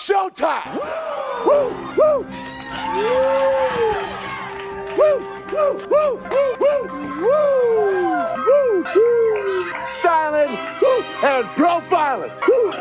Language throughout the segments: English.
showtime. Woo, woo. Woo, woo, woo, woo, woo, woo, woo. Silent and profiling. Woo,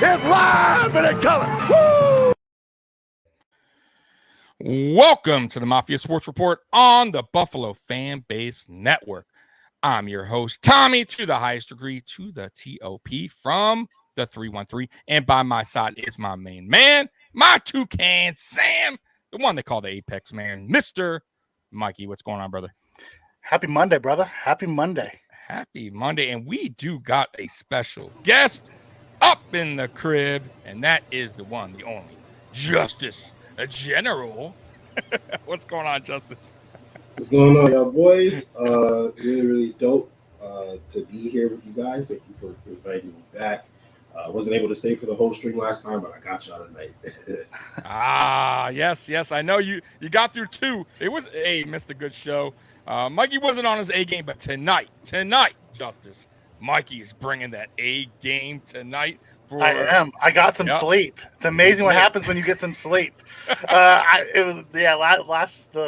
it's live and in color. Woo! Welcome to the Mafia Sports Report on the Buffalo Fambase Network. I'm your host, Tommy, to the highest degree, to the TOP from the 313. And by my side is my main man, my toucan, Sam, the one they call the Apex Man, Mr. Mikey. What's going on, brother? Happy Monday, brother. Happy Monday. Happy Monday. And we do got a special guest up in the crib, and that is the one, the only, Justice General. What's going on, Justice? What's going on, y'all boys? Really dope to be here with you guys. Thank you for inviting me back. I wasn't able to stay for the whole stream last time, but I got y'all tonight. Yes. I know you got through two. It was missed a good show. Mikey wasn't on his A game, but tonight, Justice, Mikey is bringing that A game tonight. I am. I got some sleep. It's amazing what happens when you get some sleep. The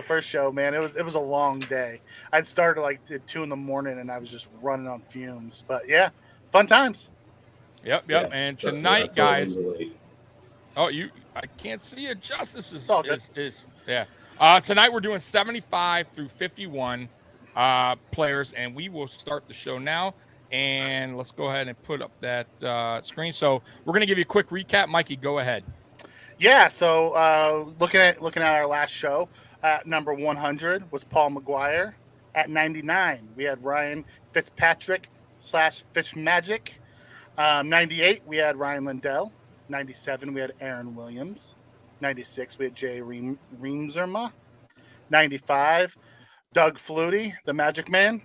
first show, man. It was a long day. I'd started like at 2 a.m, and I was just running on fumes. But yeah, fun times. Yep. Yeah, and tonight, guys. I can't see it. Justice is tonight we're doing 75 through 51 players, and we will start the show now. And let's go ahead and put up that screen. So we're going to give you a quick recap. Mikey, go ahead. Yeah. So looking at our last show, at number 100 was Paul McGuire. At 99, we had Ryan Fitzpatrick / Fitzmagic. 98, we had Ryan Lindell. 97, we had Aaron Williams. 96, we had Jay Reemzerma. 95, Doug Flutie, the Magic Man.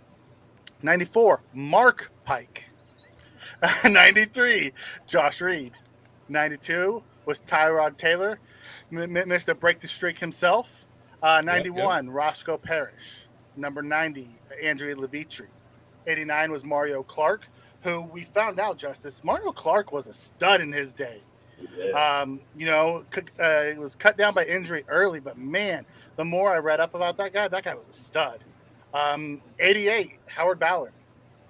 94, Mark Pike. 93, Josh Reid. 92 was Tyrod Taylor, Mr. Break the Streak himself. 91, Roscoe Parrish. Number 90, Andrea Levitri. 89 was Mario Clark, who we found out, Justice, Mario Clark was a stud in his day. Yeah. It was cut down by injury early, but man, the more I read up about that guy was a stud. 88, Howard Ballard.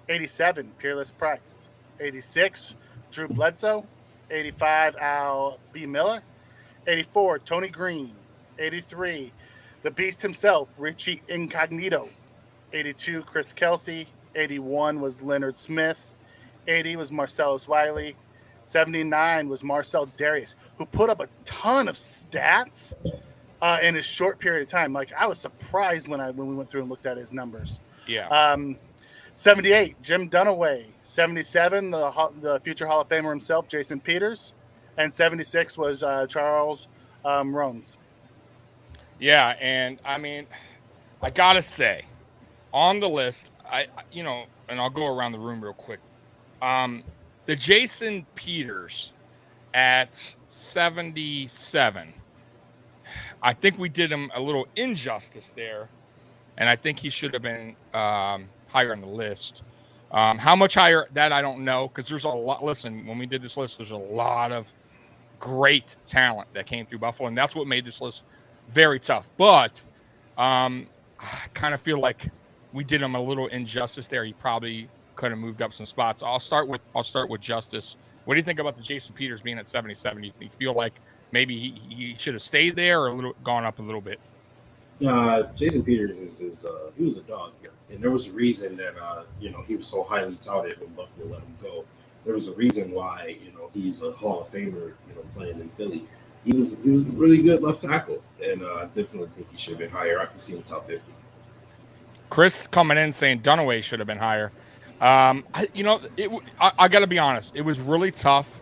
87, Peerless Price. 86, Drew Bledsoe. 85, Al B. Miller. 84, Tony Green. 83, the Beast himself, Richie Incognito. 82, Chris Kelsey. 81 was Leonard Smith. 80 was Marcellus Wiley. 79 was Marcel Darius, who put up a ton of stats in a short period of time. Like, I was surprised when we went through and looked at his numbers. Yeah. 78, Jim Dunaway. 77, the future Hall of Famer himself, Jason Peters. And 76 was Charles Romes. Yeah, and I mean, I gotta say, on the list, and I'll go around the room real quick. The Jason Peters at 77, I think we did him a little injustice there, and I think he should have been higher on the list. How much higher, that I don't know, because there's a lot. Listen, when we did this list, there's a lot of great talent that came through Buffalo, and that's what made this list very tough. But I kind of feel like we did him a little injustice there. He probably could have moved up some spots. I'll start with Justice. What do you think about the Jason Peters being at 77? Do you feel like maybe he should have stayed there or gone up a little bit? Jason Peters he was a dog here, and there was a reason that he was so highly touted when Buffalo let him go. There was a reason why he's a Hall of Famer, playing in Philly. He was a really good left tackle, and I definitely think he should have been higher. I can see him top 50. Chris coming in saying Dunaway should have been higher. I got to be honest. It was really tough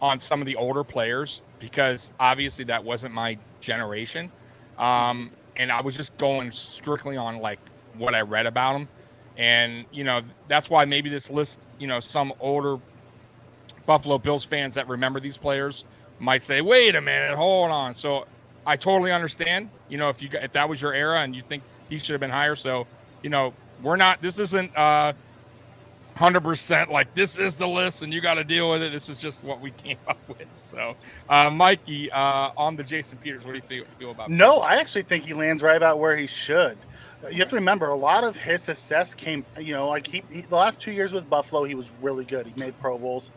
on some of the older players because obviously that wasn't my generation. And I was just going strictly on like what I read about them. And, that's why maybe this list, some older Buffalo Bills fans that remember these players might say, wait a minute, hold on. So I totally understand, if that was your era and you think he should have been higher. So, this isn't 100% like this is the list and you got to deal with it. This is just what we came up with. So, Mikey, on the Jason Peters, what do you feel about No, Peters? I actually think he lands right about where he should. You have to remember, a lot of his success came, like he the last 2 years with Buffalo, he was really good. He made Pro Bowls.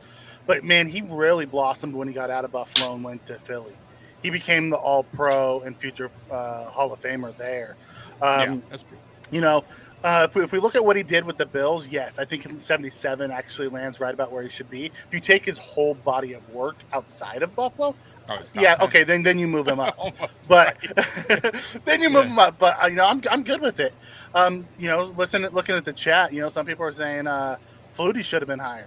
But, man, he really blossomed when he got out of Buffalo and went to Philly. He became the All-Pro and future Hall of Famer there. Yeah, that's true. If we look at what he did with the Bills, yes, I think 77 actually lands right about where he should be. If you take his whole body of work outside of Buffalo, okay, then you move him up. But then you move him up. But I'm good with it. Looking at the chat, some people are saying Flutie should have been higher.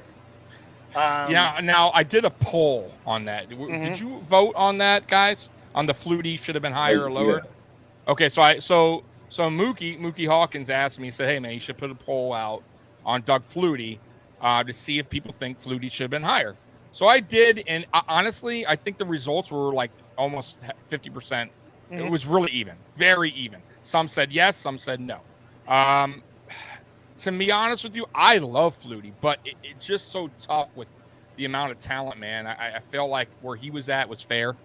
Now I did a poll on that. Did you vote on that, guys? On the Flutie should have been higher or lower? Yeah. Okay, so Mookie Hawkins asked me, he said, hey man, you should put a poll out on Doug Flutie to see if people think Flutie should have been higher. So I did, and honestly, I think the results were like almost 50%. It was really even, very even. Some said yes, some said no. To be honest with you, I love Flutie, but it's just so tough with the amount of talent, man. I feel like where he was at was fair.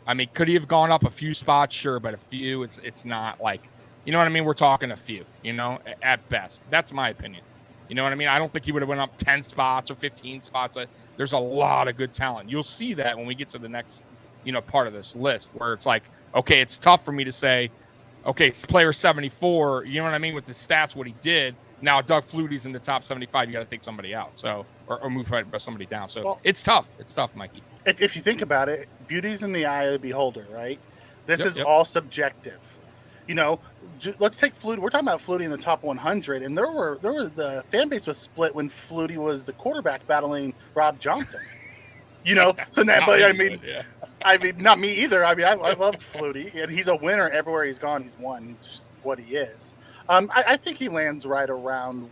I mean, could he have gone up a few spots? Sure, but a few, it's not like, you know what I mean? We're talking a few, at best. That's my opinion. You know what I mean? I don't think he would have went up 10 spots or 15 spots. There's a lot of good talent. You'll see that when we get to the next, part of this list where it's like, okay, it's tough for me to say, okay, player 74, you know what I mean? With the stats, what he did. Now, Doug Flutie's in the top 75. You got to take somebody out, so or move somebody down. So it's tough. It's tough, Mikey. If you think about it, beauty's in the eye of the beholder, right? This is all subjective. Let's take Flutie. We're talking about Flutie in the top 100, and there were the fan base was split when Flutie was the quarterback battling Rob Johnson. So now, but I mean, not me either. I mean, I love Flutie, and he's a winner everywhere he's gone. He's won. He's just what he is. I think he lands right around,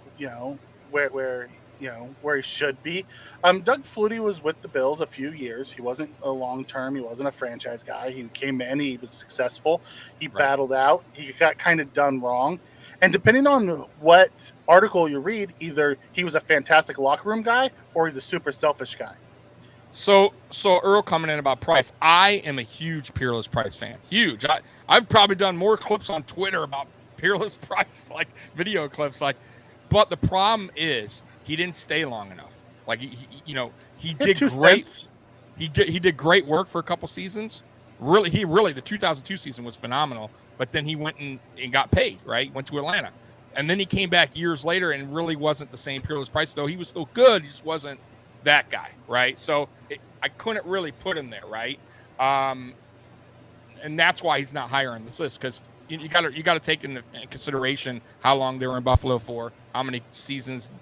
where he should be. Doug Flutie was with the Bills a few years. He wasn't a long-term. He wasn't a franchise guy. He came in. He was successful. He battled out. He got kind of done wrong. And depending on what article you read, either he was a fantastic locker room guy or he's a super selfish guy. So Earl coming in about Price. I am a huge Peerless Price fan. Huge. I've probably done more clips on Twitter about Peerless Price, like video clips, but the problem is he didn't stay long enough. Like he did great. Cents. He did great work for a couple seasons. Really, the 2002 season was phenomenal. But then he went and got paid. Right, went to Atlanta, and then he came back years later and really wasn't the same Peerless Price. Though he was still good, he just wasn't that guy. Right, so I couldn't really put him there. Right, and that's why he's not higher on this list because. You got to take into consideration how long they were in Buffalo for, how many seasons,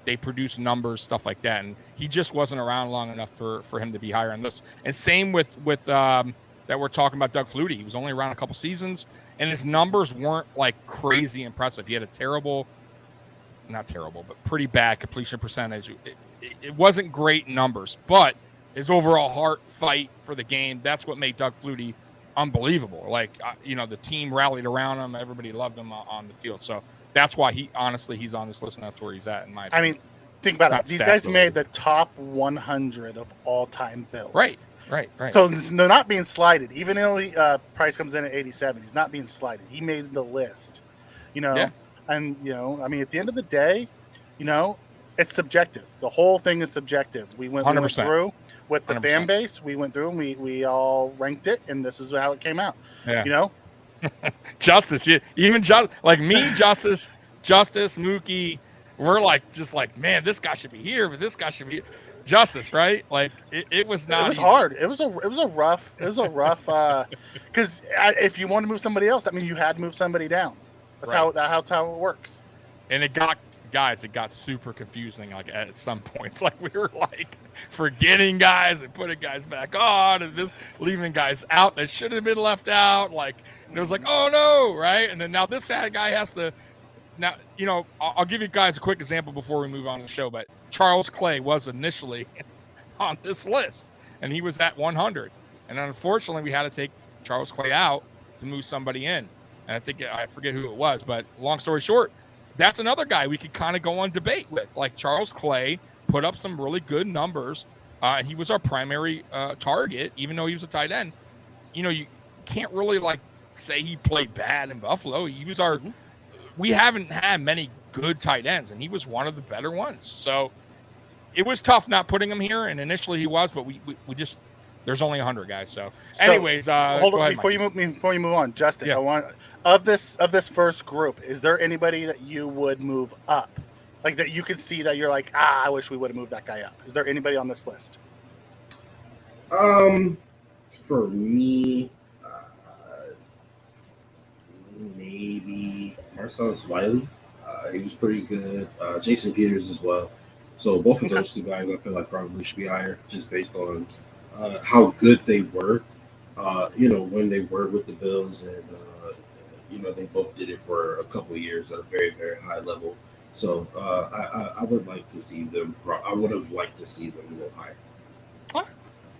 they produce numbers, stuff like that. And he just wasn't around long enough for him to be higher on this. And same with that we're talking about Doug Flutie. He was only around a couple seasons, and his numbers weren't like crazy impressive. He had not terrible, but pretty bad completion percentage. It wasn't great numbers, but his overall heart fight for the game, that's what made Doug Flutie unbelievable. Like, the team rallied around him. Everybody loved him on the field. So that's why he's on this list, and that's where he's at in my opinion. I mean, think about it. These guys made the top 100 of all-time Bills. Right. So they're not being slighted. Even though Price comes in at 87, he's not being slighted. He made the list. Yeah. And, I mean, at the end of the day, it's subjective. The whole thing is subjective. We went through with the 100%. Fan base. We went through and we all ranked it, and this is how it came out. Yeah. Justice, even like me, Justice, Mookie, we're just like, man, this guy should be here, but this guy should be Justice, right? Like it was not. It was hard. It was a rough. Because if you want to move somebody else, that means you had to move somebody down. That's how it works. And it got super confusing. Like at some points, like we were like forgetting guys and putting guys back on, and this leaving guys out that should have been left out. Like it was like, oh no, right? And then now this guy has to Now, I'll give you guys a quick example before we move on to the show, but Charles Clay was initially on this list, and he was at 100. And unfortunately, we had to take Charles Clay out to move somebody in. And I forget who it was, but long story short, that's another guy we could kind of go on debate with. Like Charles Clay put up some really good numbers. He was our primary target, even though he was a tight end. You can't really say he played bad in Buffalo. He was our. We haven't had many good tight ends, and he was one of the better ones. So it was tough not putting him here. And initially he was, but we just there's only 100 guys. So anyways, hold on ahead, before you move on, Justice. I want of this first group. Is there anybody that you would move up? Like that you could see that you're like, I wish we would have moved that guy up. Is there anybody on this list? For me, maybe Marcellus Wiley. He was pretty good. Jason Peters as well. So both of those two guys, I feel like probably should be higher, just based on how good they were. When they were with the Bills, and they both did it for a couple of years at a very, very high level. So I would like to see them. I would have liked to see them a little higher. All right.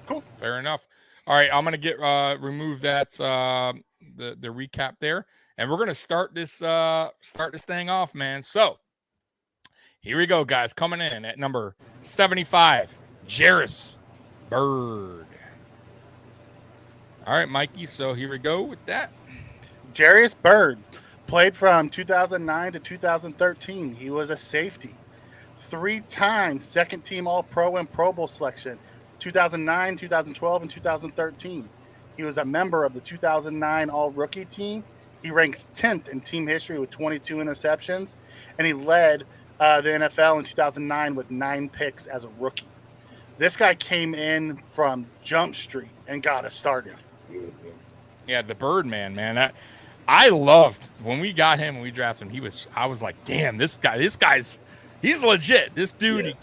Cool. Fair enough. All right, I'm gonna get remove that the recap there, and we're gonna start this thing off, man. So here we go, guys. Coming in at number 75, Jairus Byrd. All right, Mikey. So here we go with that. Jairus Byrd played from 2009 to 2013. He was a safety, 3-time second-team All-Pro and Pro Bowl selection, 2009, 2012, and 2013. He was a member of the 2009 All-Rookie team. He ranks 10th in team history with 22 interceptions, and he led the NFL in 2009 with 9 picks as a rookie. This guy came in from Jump Street and got us started. Yeah, the Birdman, man. I loved when we got him and we drafted him. I was like, damn, this guy's he's legit. This dude,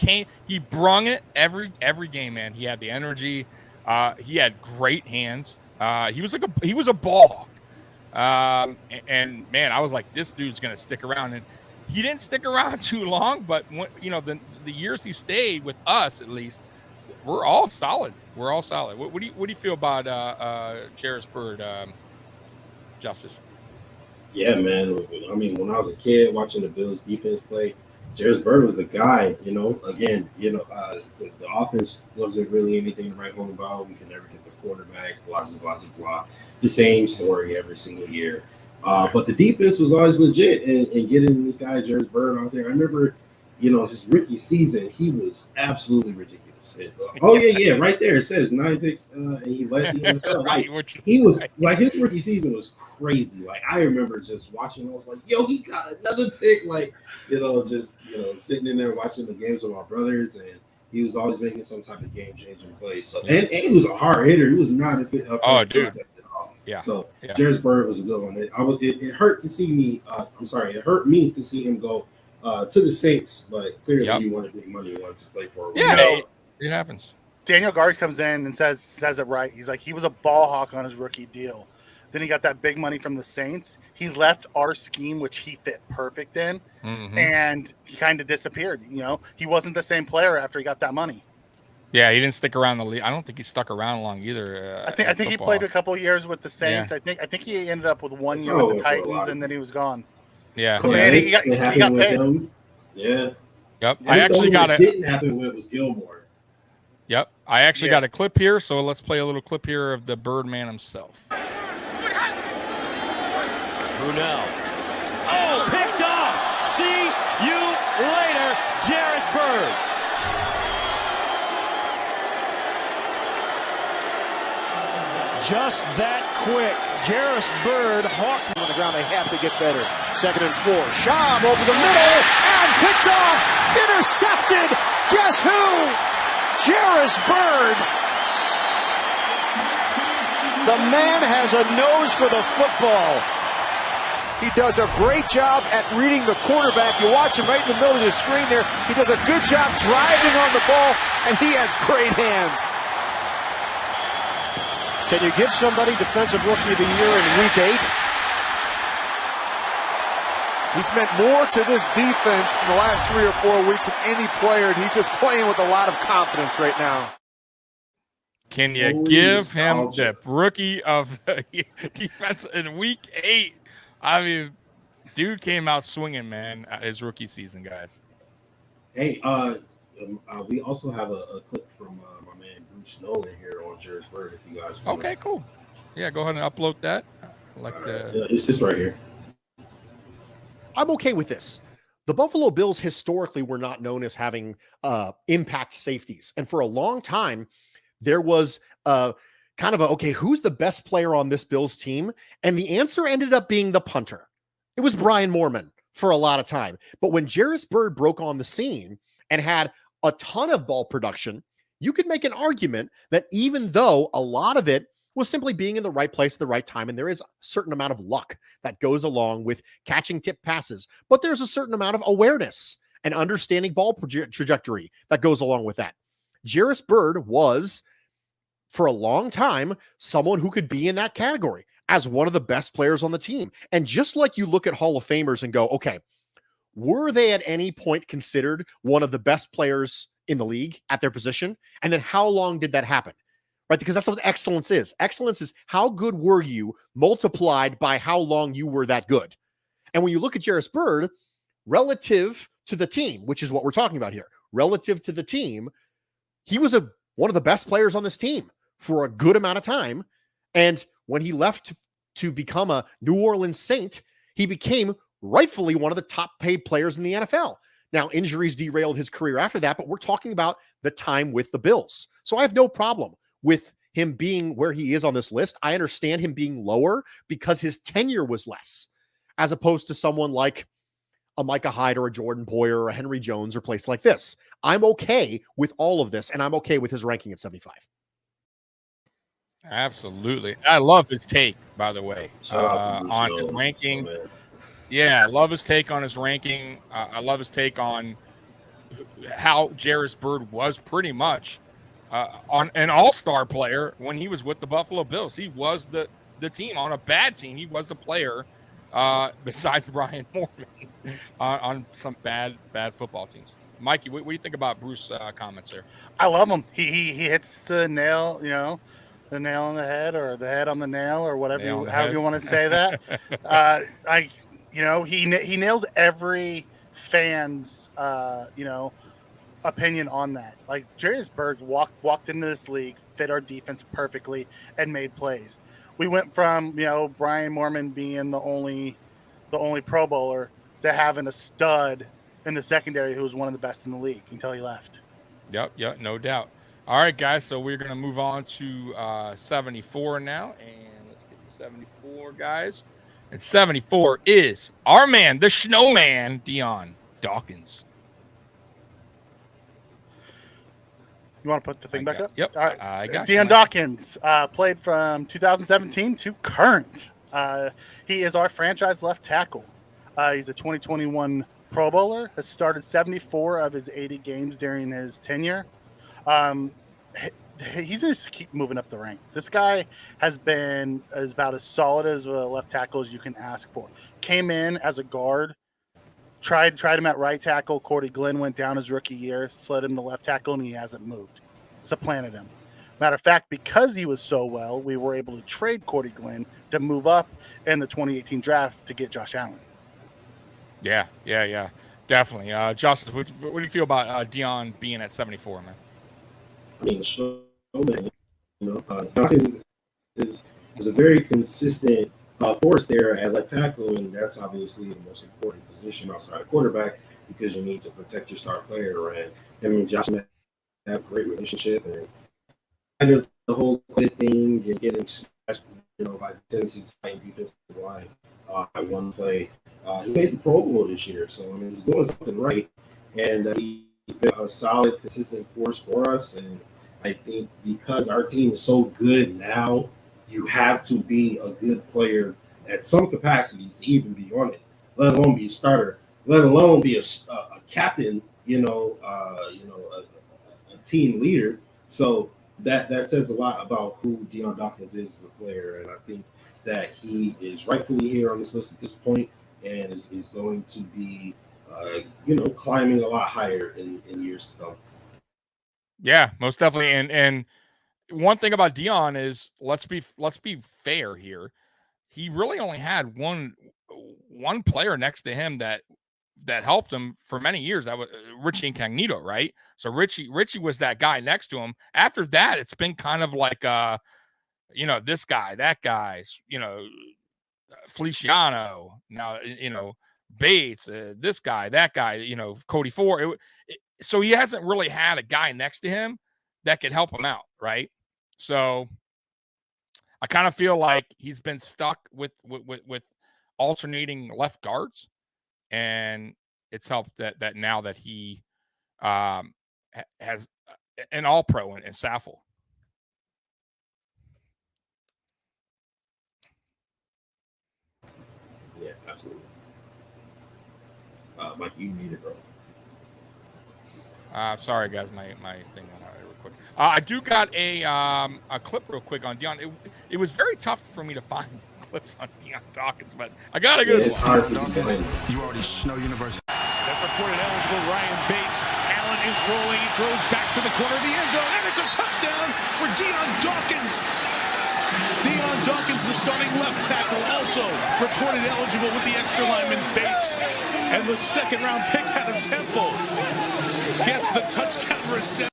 he brung it every game, man. He had the energy. He had great hands. He was a ball hawk. And man, I was like, this dude's gonna stick around. And he didn't stick around too long, but the years he stayed with us, at least, we're all solid. What do you feel about Jairus Byrd, Justice? Yeah, man. I mean, when I was a kid watching the Bills defense play, Jairus Byrd was the guy. Again, the offense wasn't really anything to write home about. We could never get the quarterback. Blah blah blah blah. The same story every single year. But the defense was always legit, and getting this guy Jairus Byrd out there. I remember, his rookie season, he was absolutely ridiculous. Right there it says 9 picks, and he led the NFL. Right, his rookie season was crazy. Like, I remember just watching. I was like, "Yo, he got another pick!" Sitting in there watching the games with my brothers, and he was always making some type of game-changing play. So, and he was a hard hitter. He was not a fit. Dude. At all. Yeah. So, Jairus Byrd was a good one. It hurt to see me. It hurt me to see him go to the Saints, but clearly he wanted big money. He wanted to play for. It happens. Daniel Garth comes in and says it right. He's like, he was a ball hawk on his rookie deal. Then he got that big money from the Saints. He left our scheme, which he fit perfect in, and he kind of disappeared. He wasn't the same player after he got that money. Yeah, he didn't stick around the league. I don't think he stuck around long either. I think he played a couple of years with the Saints. Yeah. I think he ended up with 1 year with the Titans, and then he was gone. Yeah, he got paid. Yeah. Yep. I actually got it. Didn't happen with was Gilmore. Yep. I actually got a clip here, so let's play a little clip here of the Birdman himself. Brunel. Oh, picked off. See you later, Jairus Byrd. Just that quick. Jairus Byrd hawked on the ground. They have to get better. 2nd and 4. Schaub over the middle and picked off. Intercepted. Guess who? Jairus Byrd. The man has a nose for the football. He does a great job at reading the quarterback. You watch him right in the middle of the screen there. He does a good job driving on the ball, and he has great hands. Can you give somebody Defensive Rookie of the Year in Week 8? He's meant more to this defense in the last 3 or 4 weeks than any player, and he's just playing with a lot of confidence right now. Can you Holy give him nostalgia. the rookie of the defense in week 8? I mean, dude came out swinging, man, his rookie season, guys. Hey, we also have a clip from my man Bruce Nolan here on Jairus Byrd, if you guys want. Okay, cool. Yeah, go ahead and upload that. It's right here. I'm okay with this. The Buffalo Bills historically were not known as having impact safeties. And for a long time, there was kind of okay, who's the best player on this Bills team? And the answer ended up being the punter. It was Brian Moorman for a lot of time. But when Jairus Byrd broke on the scene and had a ton of ball production, you could make an argument that even though a lot of it was simply being in the right place at the right time, and there is a certain amount of luck that goes along with catching tip passes, but there's a certain amount of awareness and understanding ball trajectory that goes along with that. Jairus Byrd was, for a long time, someone who could be in that category as one of the best players on the team. And just like you look at Hall of Famers and go, okay, were they at any point considered one of the best players in the league at their position? And then how long did that happen? Right? Because that's what excellence is. Excellence is how good were you multiplied by how long you were that good. And when you look at Jairus Byrd, relative to the team, which is what we're talking about here, relative to the team, he was one of the best players on this team for a good amount of time. And when he left to become a New Orleans Saint, he became rightfully one of the top paid players in the NFL. Now, injuries derailed his career after that, but we're talking about the time with the Bills. So I have no problem with him being where he is on this list. I understand him being lower because his tenure was less, as opposed to someone like a Micah Hyde or a Jordan Poyer or a Henry Jones or a place like this. I'm okay with all of this, and I'm okay with his ranking at 75. Absolutely. I love his take, by the way, Shout out to Bruce on Nolan. his ranking. Oh, man. Yeah, I love his take on his ranking. I love his take on how Jairus Byrd was pretty much on an all-star player when he was with the Buffalo Bills. He was the team. On a bad team, he was the player besides Brian Moorman on some bad football teams. Mikey, what do you think about Bruce's comments there? I love him. He hits the nail, the nail on the head or the head on the nail or whatever, however you want to say that. He nails every fan's, opinion on that. Like Jairus Byrd walked into this league, fit our defense perfectly, and made plays. We went from Brian Moorman being the only Pro Bowler to having a stud in the secondary who was one of the best in the league until he left. Yep, no doubt. All right, guys, so we're going to move on to 74 now, and let's get to 74, guys. And 74 is our man, the Snowman, Dion Dawkins. You want to put the thing back up? Yep. All right. I got Dion you, Dawkins played from 2017 to current. He is our franchise left tackle. He's a 2021 Pro Bowler, has started 74 of his 80 games during his tenure. He's going to keep moving up the rank. This guy is about as solid as a left tackle as you can ask for. Came in as a guard, tried him at right tackle. Cordy Glenn went down his rookie year, slid him to left tackle, and he hasn't moved. Supplanted him. Matter of fact, because he was so well, we were able to trade Cordy Glenn to move up in the 2018 draft to get Josh Allen. Yeah, definitely. Justin, what do you feel about Dion being at 74, man? I mean, Snowman, Dawkins is a very consistent force there at left tackle, and that's obviously the most important position outside of quarterback because you need to protect your star player. And him and Josh have a great relationship, and kind of the whole thing and getting smashed, by the Tennessee Titans defensive line at one play. He made the Pro Bowl this year, so I mean he's doing something right, and he's been a solid, consistent force for us. And I think because our team is so good now, you have to be a good player at some capacity to even be on it, let alone be a starter, let alone be a captain, a team leader. So that says a lot about who Dion Dawkins is as a player, and I think that he is rightfully here on this list at this point. and is going to be, climbing a lot higher in years to come. Yeah, most definitely. And one thing about Dion is let's be fair here. He really only had one player next to him that helped him for many years. That was Richie Incognito, right? So Richie was that guy next to him. After that, it's been kind of like this guy, that guy's, Feliciano, now, Bates, this guy, that guy, Cody Ford. So he hasn't really had a guy next to him that could help him out, right? So I kind of feel like he's been stuck with alternating left guards, and it's helped that now that he has an all-pro in Saffel. Yeah, absolutely. Mike, you need it, bro. Sorry, guys, my thing went out real quick. I do got a clip real quick on Dion. It was very tough for me to find clips on Dion Dawkins, but I got a good one. It's hard to You already know University. That's reported eligible Ryan Bates. Allen is rolling. He throws back to the corner of the end zone, and it's a touchdown for Dion Dawkins. Dion Dawkins, the starting left tackle, also reported eligible with the extra lineman Bates. And the second-round pick out of Temple gets the touchdown reception.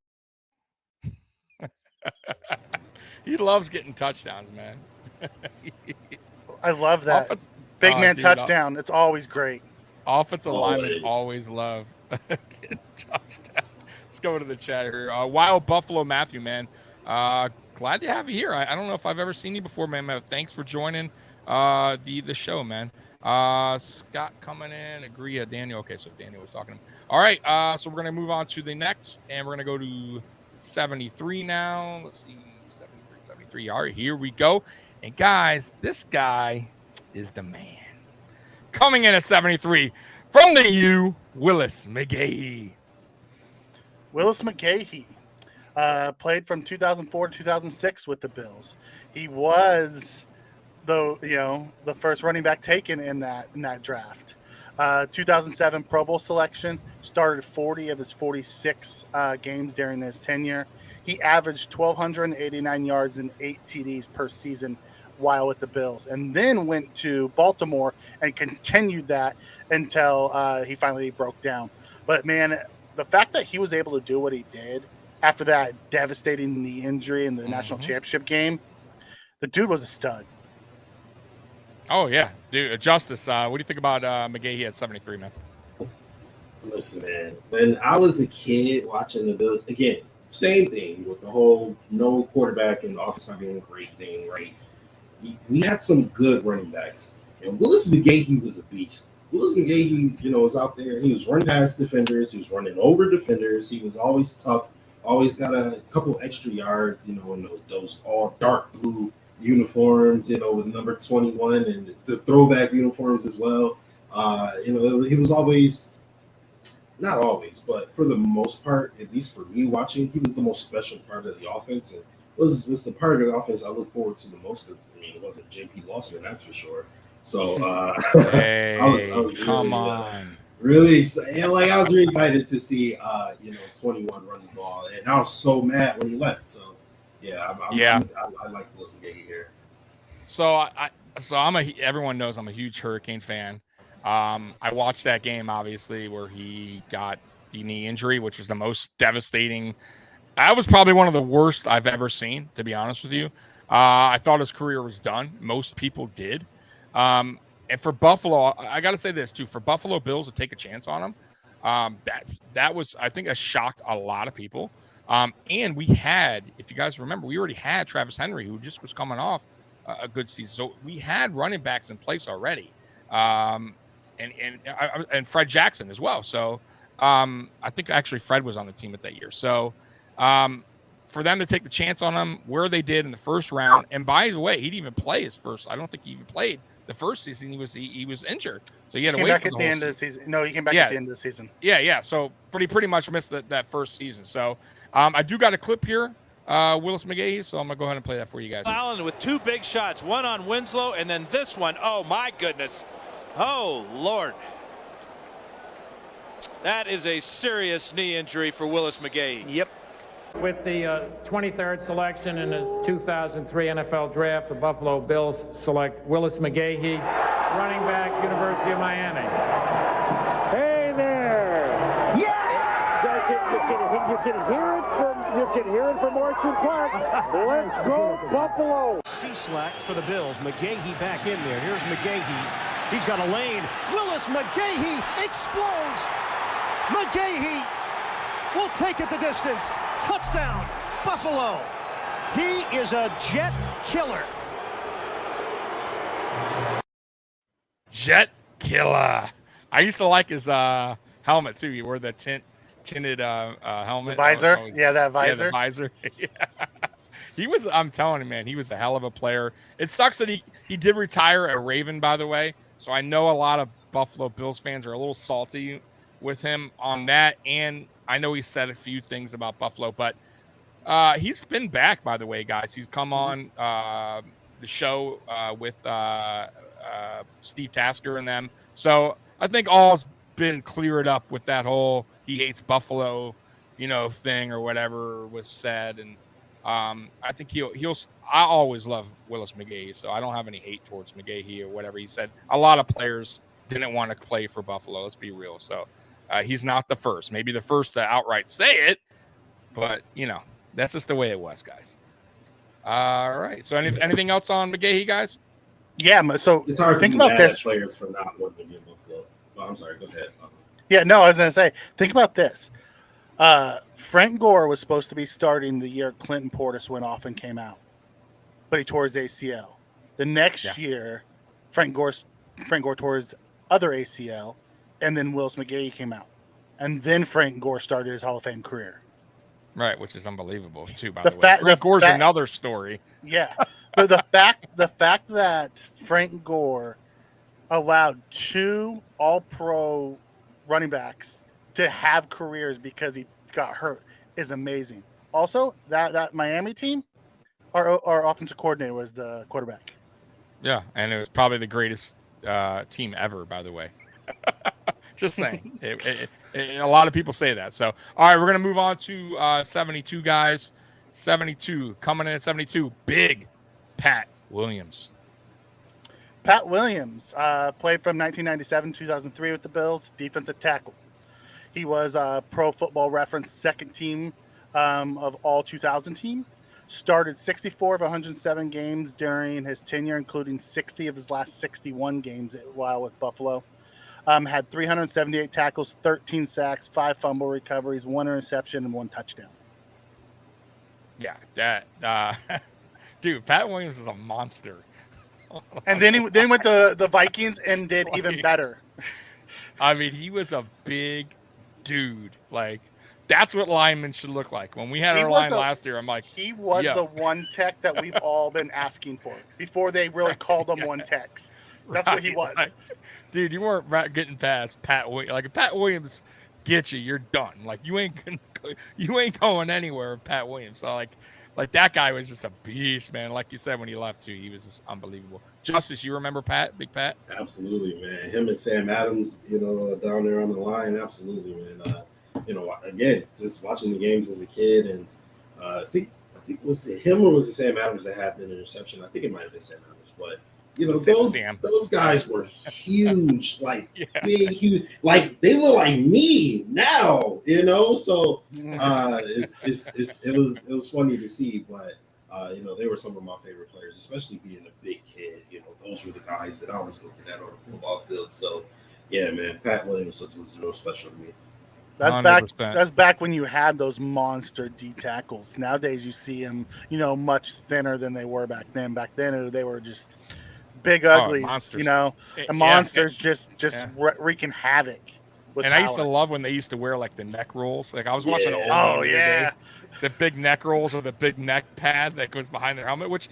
He loves getting touchdowns, man. I love that. Big man touchdown. It's always great. Offensive linemen always love getting touchdowns. Let's go to the chat here. Wild Buffalo Matthew, man. Glad to have you here. I don't know if I've ever seen you before, man. Thanks for joining the show, man. Scott coming in. Agree. Daniel. Okay, so Daniel was talking to him. All right. So we're going to move on to the next, and we're going to go to 73 now. Let's see. 73. All right, here we go. And guys, this guy is the man. Coming in at 73 from the U, Willis McGahee. Willis McGahee played from 2004 to 2006 with the Bills. He was the first running back taken in that draft. 2007 Pro Bowl selection, started 40 of his 46 games during his tenure. He averaged 1,289 yards and 8 TDs per season while with the Bills, and then went to Baltimore and continued that until he finally broke down. But man, the fact that he was able to do what he did after that devastating knee injury in the national championship game, the dude was a stud. Oh, yeah. Dude, Justice, what do you think about McGahee at 73, man? Listen, man, when I was a kid watching the Bills, again, same thing with the whole no quarterback and the offense not being a great thing, right? We had some good running backs, and Willis McGahee was a beast. Willis McGahee, was out there. He was running past defenders. He was running over defenders. He was always tough, always got a couple extra yards, in those all dark blue uniforms, with number 21 and the throwback uniforms as well. He was always, not always, but for the most part, at least for me watching, he was the most special part of the offense, and was the part of the offense I look forward to the most because, it wasn't J.P. Lawson, that's for sure. So hey, I was come on. Really excited. Like, I was really excited to see 21 run the ball, and I was so mad when he left. So yeah, I like Willis McGahee here. So everyone knows I'm a huge Hurricane fan. I watched that game, obviously, where he got the knee injury, which was the most devastating. That was probably one of the worst I've ever seen, to be honest with you. I thought his career was done. Most people did. And for Buffalo, I got to say this too, for Buffalo Bills to take a chance on him, that was, I think, a shocked a lot of people. And we had, if you guys remember, we already had Travis Henry, who just was coming off a good season. So we had running backs in place already. And Fred Jackson as well. So I think actually Fred was on the team at that year. So for them to take the chance on him where they did in the first round, and by the way, he didn't even play his first. I don't think he even played the first season. He was injured, so he had to wait for the end of the season. No, he came back at the end of the season. Yeah. So, but he pretty much missed that first season. So I do got a clip here, Willis McGahee. So I'm gonna go ahead and play that for you guys. Allen with two big shots, one on Winslow, and then this one. Oh my goodness! Oh, Lord. That is a serious knee injury for Willis McGahee. Yep. With the 23rd selection in the 2003 NFL Draft, the Buffalo Bills select Willis McGahee, running back, University of Miami. Hey there! Yeah! You can hear it from Orchard Park. Let's go Buffalo! C-slack for the Bills. McGahee back in there. Here's McGahee. He's got a lane. Willis McGahee explodes. McGahee will take it the distance. Touchdown, Buffalo. He is a jet killer. Jet killer. I used to like his helmet too. He wore the tinted helmet. The visor. Always, that visor. Yeah, the visor. Yeah. He was, I'm telling you, man, he was a hell of a player. It sucks that he did retire a Raven, by the way. So I know a lot of Buffalo Bills fans are a little salty with him on that. And I know he said a few things about Buffalo, but he's been back, by the way, guys. He's come on the show with Steve Tasker and them. So I think all's been cleared up with that whole he hates Buffalo, thing or whatever was said. And I think he'll I always love Willis McGahee, so I don't have any hate towards McGahee or whatever he said. A lot of players didn't want to play for Buffalo. Let's be real. So he's not the first, maybe the first to outright say it, but that's just the way it was, guys. All right. So anything else on McGahee, guys? Yeah. So It's hard think to be about mad this. at players for not wanting to be in Buffalo. Oh, I'm sorry. Go ahead. Yeah, no, I was gonna say, think about this. Frank Gore was supposed to be starting the year Clinton Portis went off and came out, but he tore his ACL. The next year, Frank Gore tore his other ACL, and then Willis McGahee came out, and then Frank Gore started his Hall of Fame career. Right, which is unbelievable too. By The the way, fact- Frank the Gore's fact- another story. Yeah, but the fact that Frank Gore allowed two All-Pro running backs to have careers because he got hurt is amazing. Also, that Miami team, our offensive coordinator was the quarterback. Yeah, and it was probably the greatest team ever, by the way. Just saying. A lot of people say that. So, all right, we're going to move on to 72, guys. 72, coming in at 72, big Pat Williams. Pat Williams played from 1997 2003 with the Bills, defensive tackle. He was a Pro Football Reference second team of all 2000 team. Started 64 of 107 games during his tenure, including 60 of his last 61 games while with Buffalo. Had 378 tackles, 13 sacks, 5 fumble recoveries, 1 interception, and 1 touchdown. Yeah, that dude, Pat Williams is a monster. And then he went to the Vikings and did even better. I mean, he was a big dude. Like, that's what linemen should look like. When we had our line last year, I'm like, he was the one tech that we've all been asking for before they really called him one techs. That's what he was. Right. Dude, you weren't getting past Pat Williams. Like, if Pat Williams gets you, you're done. Like, you ain't going anywhere with Pat Williams. So, like that guy was just a beast, man. Like you said, when he left too, he was just unbelievable. Justice, you remember Pat, Big Pat? Absolutely, man. Him and Sam Adams, down there on the line, absolutely, man. Again, just watching the games as a kid, and I think was it him or was it Sam Adams that had the interception? I think it might have been Sam Adams, but those guys were huge, like big, huge, like they look like me now, So it was funny to see, but they were some of my favorite players, especially being a big kid. Those were the guys that I was looking at on the football field. So yeah, man, Pat Williams was real special to me. That's 100%. That's back when you had those monster D tackles. Nowadays you see them, much thinner than they were back then. Back then they were just big uglies, monsters. and monsters just wreaking havoc. And I used to love when they used to wear like the neck rolls. Like I was watching the big neck rolls or the big neck pad that goes behind their helmet. Which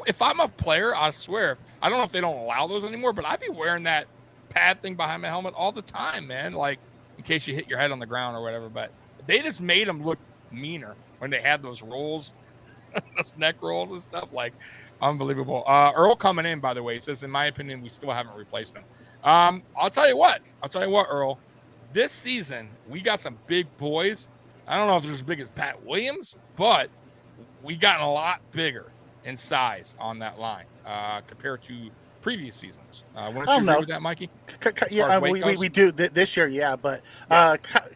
if I'm a player, I swear, I don't know if they don't allow those anymore, but I'd be wearing that pad thing behind my helmet all the time, man. Like in case you hit your head on the ground or whatever. But they just made them look meaner when they had those rolls, those neck rolls and stuff. Like Unbelievable. Earl coming in, by the way, says, in my opinion, we still haven't replaced him. I'll tell you what, Earl. This season, we got some big boys. I don't know if they're as big as Pat Williams, but we gotten a lot bigger in size on that line compared to previous seasons. Wouldn't you agree with that, Mikey? Yeah, we do this year, yeah. But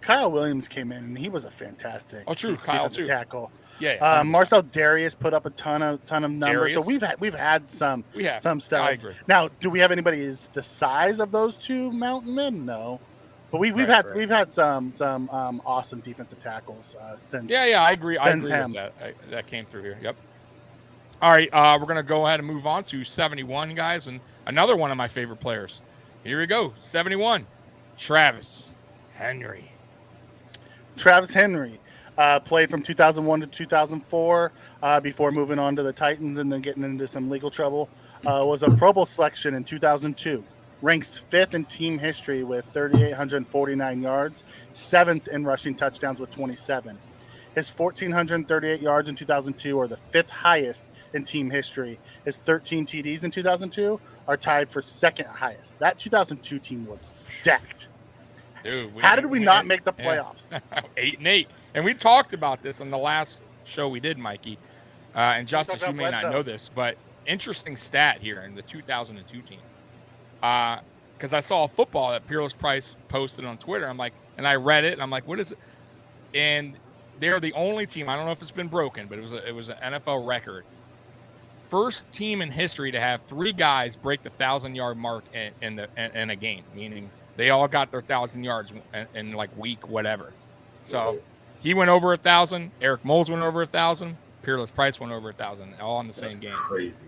Kyle Williams came in, and he was a fantastic Kyle too. tackle. Yeah. Marcel Darius put up a ton of numbers. Darius? So we've had some studs. I agree. Now, do we have anybody is the size of those two mountain men? No. But we've had some awesome defensive tackles since. Yeah, I agree. I agree with that. That came through here. Yep. All right, we're gonna go ahead and move on to 71, guys, and another one of my favorite players. Here we go, 71, Travis Henry. Travis Henry played from 2001 to 2004 before moving on to the Titans and then getting into some legal trouble. Was a Pro Bowl selection in 2002. Ranks 5th in team history with 3,849 yards, 7th in rushing touchdowns with 27. His 1,438 yards in 2002 are the 5th highest in team history. His 13 TDs in 2002 are tied for 2nd highest. That 2002 team was stacked. Dude, how did we not make the playoffs? 8-8, and we talked about this on the last show we did, Mikey. And Justice, you may not know this, but interesting stat here in the 2002 team. Because I saw football that Peerless Price posted on Twitter. I'm like, and I read it, and I'm like, what is it? And they're the only team. I don't know if it's been broken, but it was an NFL record. First team in history to have 3 guys break the 1,000-yard mark in a game, meaning they all got their 1,000 yards in like week whatever. So he went over 1,000. Eric Moles went over 1,000. Peerless Price went over 1,000, all in the same game. Crazy.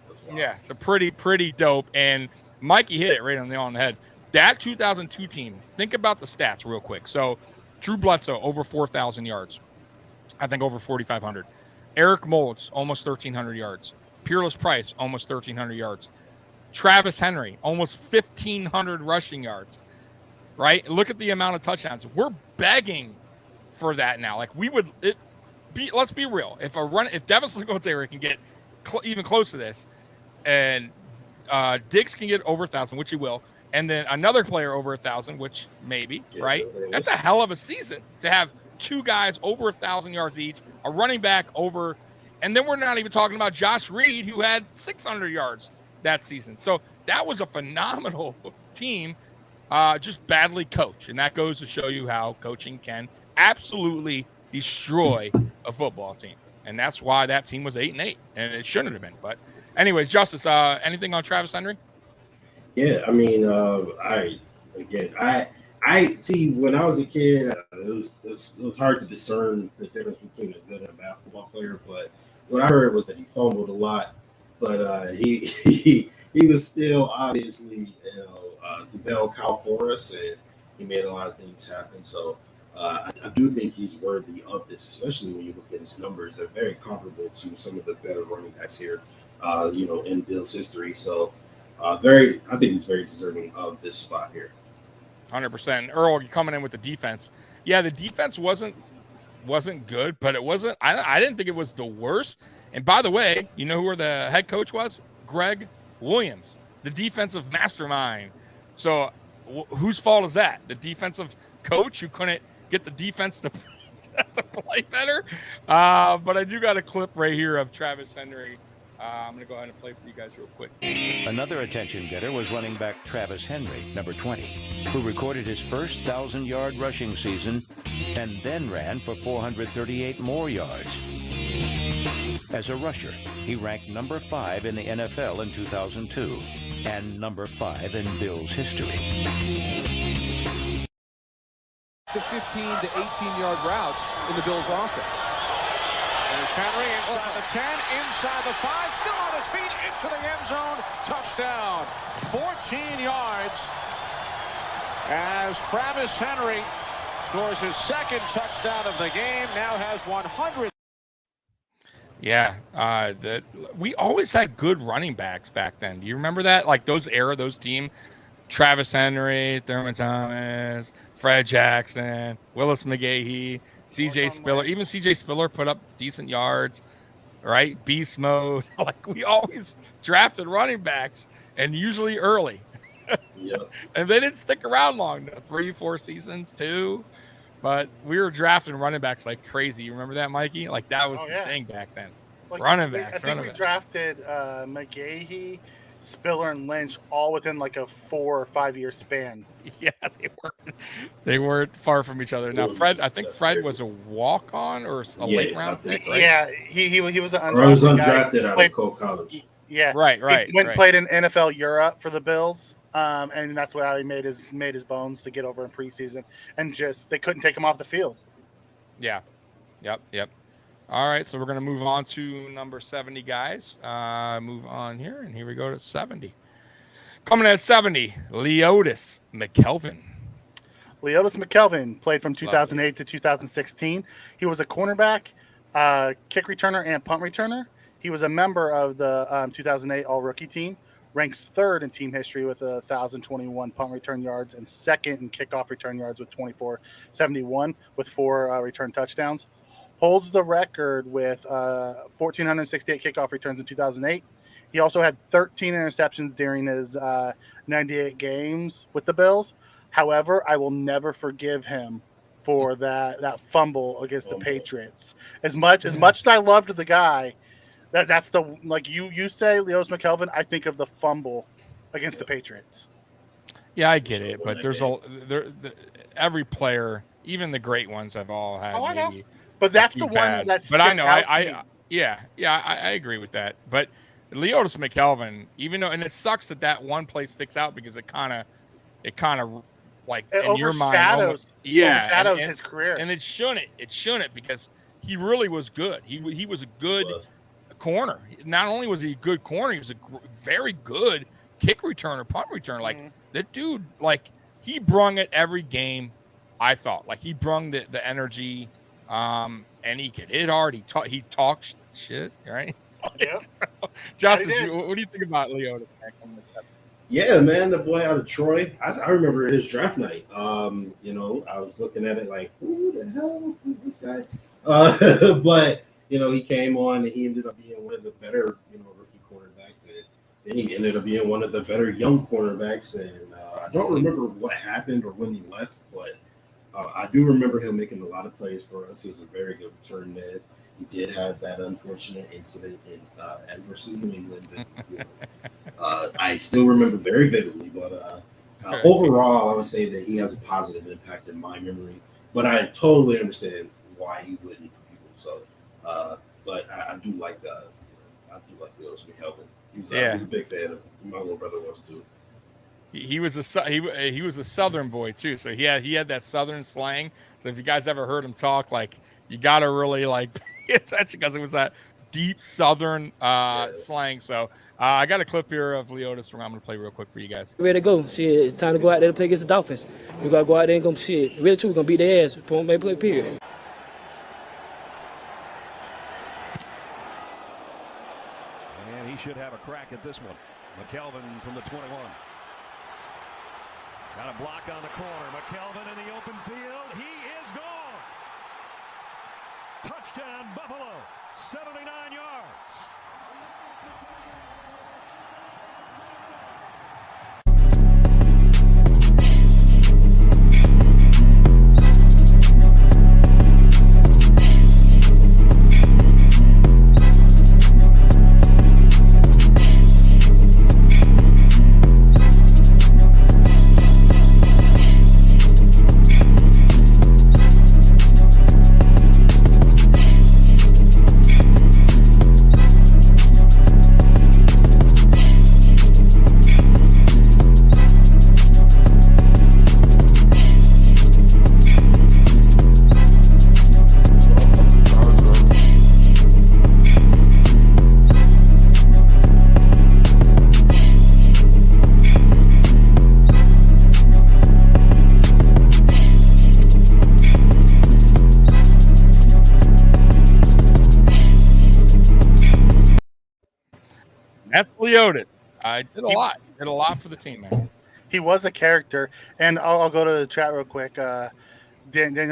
That's wild. Yeah, so pretty dope. And Mikey hit it right on the head. That 2002 team, think about the stats real quick. So Drew Bledsoe, over 4,000 yards. I think over 4,500. Eric Moulds, almost 1,300 yards. Peerless Price, almost 1,300 yards. Travis Henry, almost 1,500 rushing yards. Right? Look at the amount of touchdowns. We're begging for that now. Like let's be real. If Devin Singletary can get even close to this, and Diggs can get over 1,000, which he will, and then another player over 1,000, which maybe, right? That's a hell of a season to have 2 guys over 1,000 yards each, a running back over, and then we're not even talking about Josh Reid, who had 600 yards that season. So that was a phenomenal team, just badly coached, and that goes to show you how coaching can absolutely destroy a football team, and that's why that team was 8-8, and it shouldn't have been. But anyways, Justice, anything on Travis Henry? Yeah, I mean, I see. When I was a kid, it was hard to discern the difference between a good and a bad football player. But what I heard was that he fumbled a lot, but he was still obviously the bell cow for us, and he made a lot of things happen. So I do think he's worthy of this, especially when you look at his numbers. They're very comparable to some of the better running backs here, in Bill's history. So I think he's very deserving of this spot here. 100%. Earl, you're coming in with the defense. Yeah, the defense wasn't good, but it wasn't. I didn't think it was the worst. And by the way, you know who the head coach was? Greg Williams, the defensive mastermind. So whose fault is that? The defensive coach who couldn't get the defense to play better? But I do got a clip right here of Travis Henry. I'm going to go ahead and play for you guys real quick. Another attention getter was running back Travis Henry, number 20, who recorded his first 1,000-yard rushing season and then ran for 438 more yards. As a rusher, he ranked number 5 in the NFL in 2002 and number 5 in Bills history. The 15 to 18-yard routes in the Bills offense. There's Henry inside the 10, inside the 5, still on his feet, into the end zone, touchdown. 14 yards as Travis Henry scores his 2nd touchdown of the game, now has 100. Yeah, we always had good running backs back then. Do you remember that? Like those team, Travis Henry, Thurman Thomas, Fred Jackson, Willis McGahee, CJ Spiller. Even CJ Spiller put up decent yards. right? Beast mode. Like we always drafted running backs, and usually early. Yep. And they didn't stick around long. 3-4 seasons, 2. But we were drafting running backs like crazy. You remember that, Mikey? Like that was the thing back then. Like, running backs. I think we drafted McGahee, Spiller, and Lynch all within like a 4 or 5 year span. Yeah, they weren't far from each other. Now, Fred, I think Fred was a walk on or a late round pick, right? Yeah, he was an undrafted out of Cole College. Yeah, right. He went and played in NFL Europe for the Bills. And that's how he made his bones to get over in preseason, and just they couldn't take him off the field. Yeah, yep. All right, so we're gonna move on to number 70, guys. Move on here, and here we go to 70. Coming at 70, Leotis McKelvin. Leotis McKelvin played from 2008 to 2016. He was a cornerback, kick returner, and punt returner. He was a member of the 2008 All-Rookie team. Ranks 3rd in team history with 1,021 punt return yards and 2nd in kickoff return yards with 2,471 with 4 return touchdowns. Holds the record with 1,468 kickoff returns in 2008. He also had 13 interceptions during his 98 games with the Bills. However, I will never forgive him for that fumble against the Patriots. As much as I loved the guy, that's the, like you say, Leotis McKelvin, I think of the fumble against the Patriots. Yeah, I get it, but there's every player, even the great ones, have all had. I know. But that's the one that's. But I know, I agree with that. But Leotis McKelvin, even though, and it sucks that one play sticks out because it kind of like it in your mind, overshadows his career, and it shouldn't because he really was good. He was a good corner. Not only was he a good corner, he was a very good kick returner, punt returner. Like that dude, like he brung it every game. I thought like he brung the energy, and he could hit hard. He talked shit, right? Yeah. So, Justice, what do you think about Leotis? Yeah, man, the boy out of Troy. I remember his draft night. I was looking at it like, who the hell is this guy? But he came on and he ended up being one of the better, rookie cornerbacks, and then he ended up being one of the better young cornerbacks. And I don't remember what happened or when he left, but I do remember him making a lot of plays for us. He was a very good return man. He did have that unfortunate incident versus New England. I still remember very vividly, but overall, I would say that he has a positive impact in my memory. But I totally understand why he wouldn't for people. So, but I do like Leotis McKelvin. He was a big fan of him. My little brother was too. He was a Southern boy too, so he had that Southern slang. So if you guys ever heard him talk, like you gotta really like pay attention because it was that deep Southern slang. So I got a clip here of Leotis. I'm gonna play real quick for you guys. Ready to go? Shit, it's time to go out there to play against the Dolphins. We gotta go out there and go shit. Really true, we're gonna beat their ass. Point blank play, period. And he should have a crack at this one. McKelvin from the 21. Got a block on the corner. McKelvin in the open field. He is gone. Touchdown, Buffalo. 79 yards. That's Leotis. I did a lot for the team, man. He was a character, and I'll go to the chat real quick. Daniel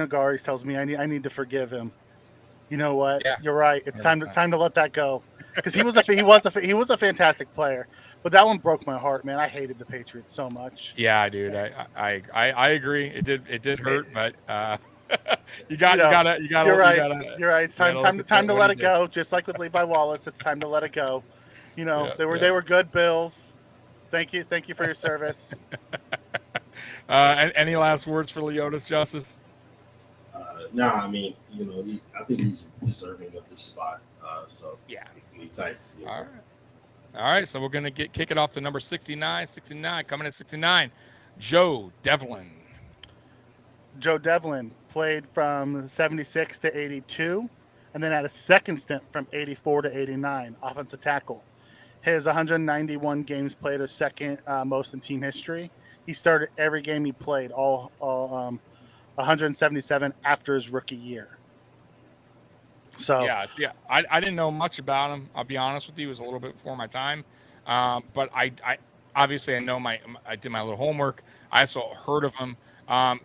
Garis tells me I need to forgive him. You know what? Yeah. You're right. It's time to let that go, because he was a fantastic player, but that one broke my heart, man. I hated the Patriots so much. Yeah, dude. I agree. It did hurt, but you gotta. You're right. You're right. It's time to let it did. go. Just like with Levi Wallace, it's time to let it go. You know, Yeah, they were good Bills. Thank you for your service. Any last words for Leotis, Justice? Nah, I mean, I think he's deserving of this spot. So yeah, I'm excited to see it. All right. So we're gonna kick it off to number 69. 69 coming at 69. Joe Devlin. Joe Devlin played from 76 to 82, and then had a second stint from 84 to 89, offensive tackle. His 191 games played are second most in team history. He started every game he played, all 177 after his rookie year. So yeah, I didn't know much about him. I'll be honest with you, it was a little bit before my time. But I obviously I did my little homework. I also heard of him.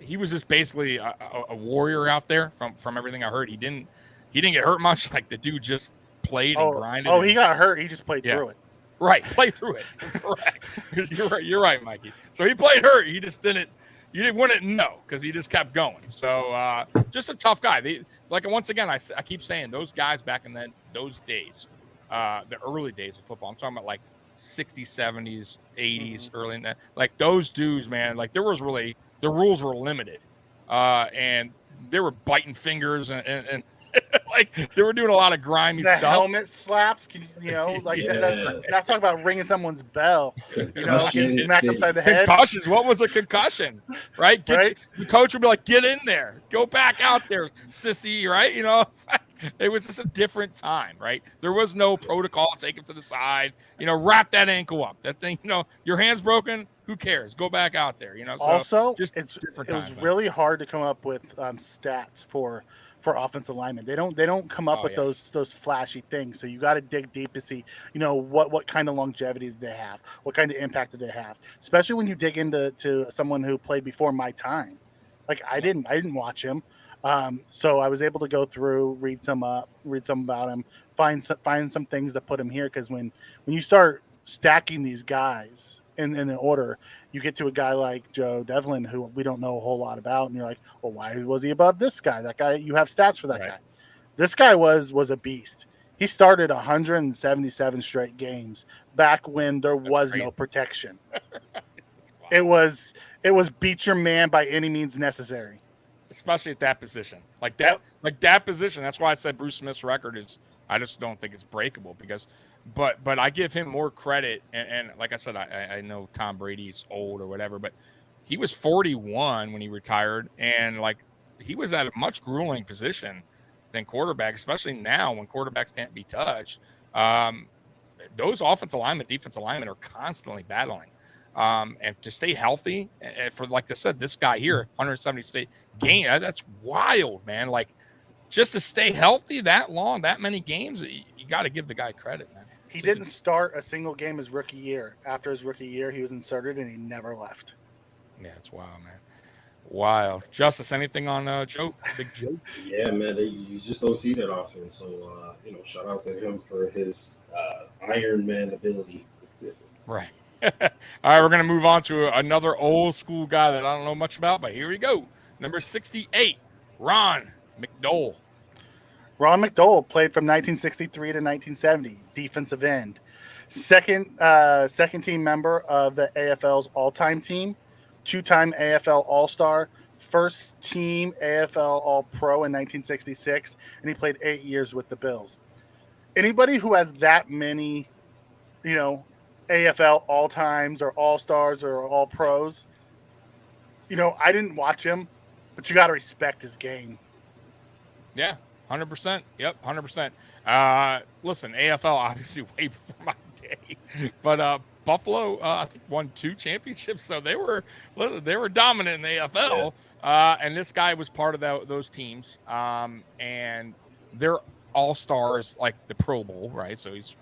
He was just basically a warrior out there. From everything I heard, he didn't get hurt much. Like the dude just played and grinded. He got hurt. He just played through it. Right, play through it. Correct. You're right, Mikey. So he played hurt. He just didn't. You wouldn't know because he just kept going. So just a tough guy. Once again, I keep saying those guys back in those days, the early days of football. I'm talking about like 60s, 70s, 80s, early in that. Like those dudes, man. Like the rules were limited, and they were biting fingers and like they were doing a lot of grimy stuff. Helmet slaps, that's talking about ringing someone's bell. Getting smacked upside the head. Concussions. What was a concussion? Right? The coach would be like, "Get in there, go back out there, sissy." Right? It was just a different time. Right? There was no protocol. Take him to the side. Wrap that ankle up. That thing. Your hand's broken. Who cares? Go back out there. So also, just it was really hard to come up with stats for offensive linemen. They don't come up with those flashy things. So you got to dig deep to see, what kind of longevity did they have? What kind of impact did they have? Especially when you dig into someone who played before my time. Like I didn't watch him. So I was able to go through, read some about him, find some things that put him here. Because when you start stacking these guys in the order, you get to a guy like Joe Devlin, who we don't know a whole lot about, and you're like, well, why was he above this guy? That guy, you have stats for that guy. This guy was a beast. He started 177 straight games back when there was no protection. It was beat your man by any means necessary. Especially at that position. Like that position. That's why I said Bruce Smith's record is, I just don't think it's breakable but I give him more credit. And like I said, I know Tom Brady's old or whatever, but he was 41 when he retired. And like, he was at a much grueling position than quarterback, especially now when quarterbacks can't be touched. Those offensive linemen, defensive linemen are constantly battling. And to stay healthy, and for, like I said, this guy here, 170 game, that's wild, man. Like, just to stay healthy that long, that many games, you got to give the guy credit, man. He didn't start a single game his rookie year. After his rookie year, he was inserted and he never left. Yeah, it's wild, man. Wild. Justice, anything on Joe? Big Joe? Yeah, man. You just don't see that often. So, shout out to him for his Iron Man ability. Right. All right, we're going to move on to another old school guy that I don't know much about, but here we go. Number 68, Ron McDowell. Ron McDowell played from 1963 to 1970, defensive end. Second team member of the AFL's all-time team, two-time AFL All-Star, first team AFL All-Pro in 1966, and he played 8 years with the Bills. Anybody who has that many, AFL All-Times or All-Stars or All-Pros, I didn't watch him, but you got to respect his game. Yeah. 100%. Yep, 100%. Listen, AFL obviously way before my day, but Buffalo I think won 2 championships, so they were dominant in the AFL. And this guy was part of those teams, and they're all stars, like the Pro Bowl, right? So he's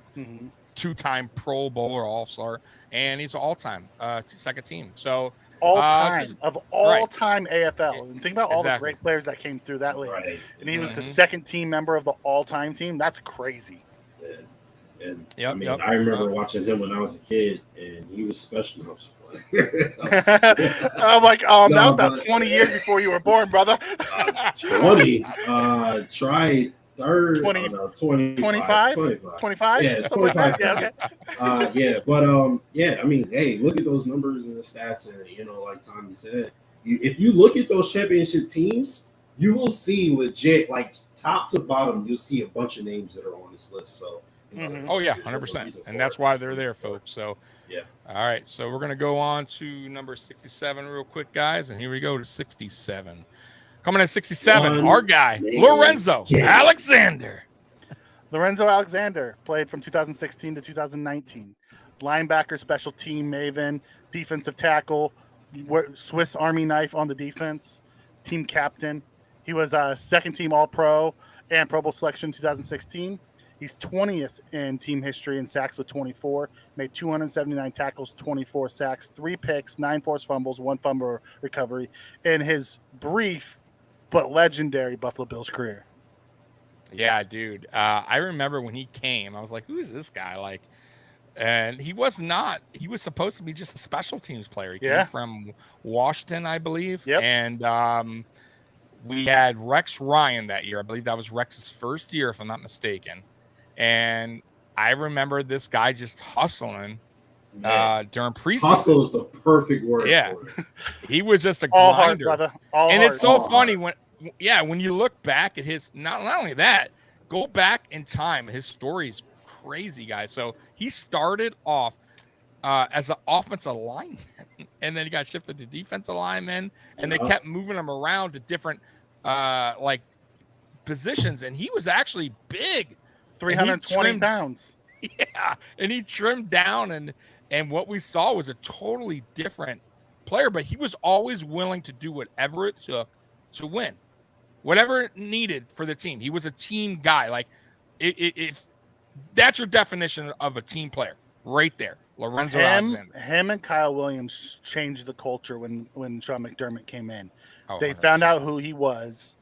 2-time Pro Bowl or All-Star, and he's an all-time second team. So all time AFL. And think about all the great players that came through that league. Right. And he was the second team member of the all-time team. That's crazy. Yeah. And I remember watching him when I was a kid, and he was special. I'm like, that was about 20 years before you were born, brother. 20. Tried third. 20, 25? 25? Yeah, 25. Yeah, okay. But yeah, I mean, hey, look at those numbers and the stats, and like Tommy said, if you look at those championship teams, you will see legit, like top to bottom, you'll see a bunch of names that are on this list. So, oh yeah, 100%, and that's why they're there, folks. So, yeah. All right, so we're gonna go on to number 67 real quick, guys, and here we go to 67. Coming at 67, our guy Lorenzo Alexander. Lorenzo Alexander played from 2016 to 2019. Linebacker, special team maven, defensive tackle, Swiss Army knife on the defense, team captain. He was a second team All-Pro and Pro Bowl selection in 2016. He's 20th in team history in sacks with 24, made 279 tackles, 24 sacks, 3 picks, 9 forced fumbles, 1 fumble recovery in his brief but legendary Buffalo Bills career. Yeah, dude. I remember when he came, I was like, who is this guy? And he was not. He was supposed to be just a special teams player. He came from Washington, I believe. Yep. And we had Rex Ryan that year. I believe that was Rex's first year, if I'm not mistaken. And I remember this guy just hustling during preseason. Hustle is the perfect word. Yeah. For it. He was just a all grinder. hard, brother. All and hard. it's so funny when you look back at his, not only that, go back in time. His story is crazy, guys. So he started off as an offensive lineman, and then he got shifted to defensive lineman, and they kept moving him around to different positions. And he was actually big, 320 pounds. Yeah, and he trimmed down, and what we saw was a totally different player. But he was always willing to do whatever it took to win, whatever it needed for the team. He was a team guy. If that's your definition of a team player, right there, Lorenzo Alexander. Him and Kyle Williams changed the culture when Sean McDermott came in. They 100%. found out who he was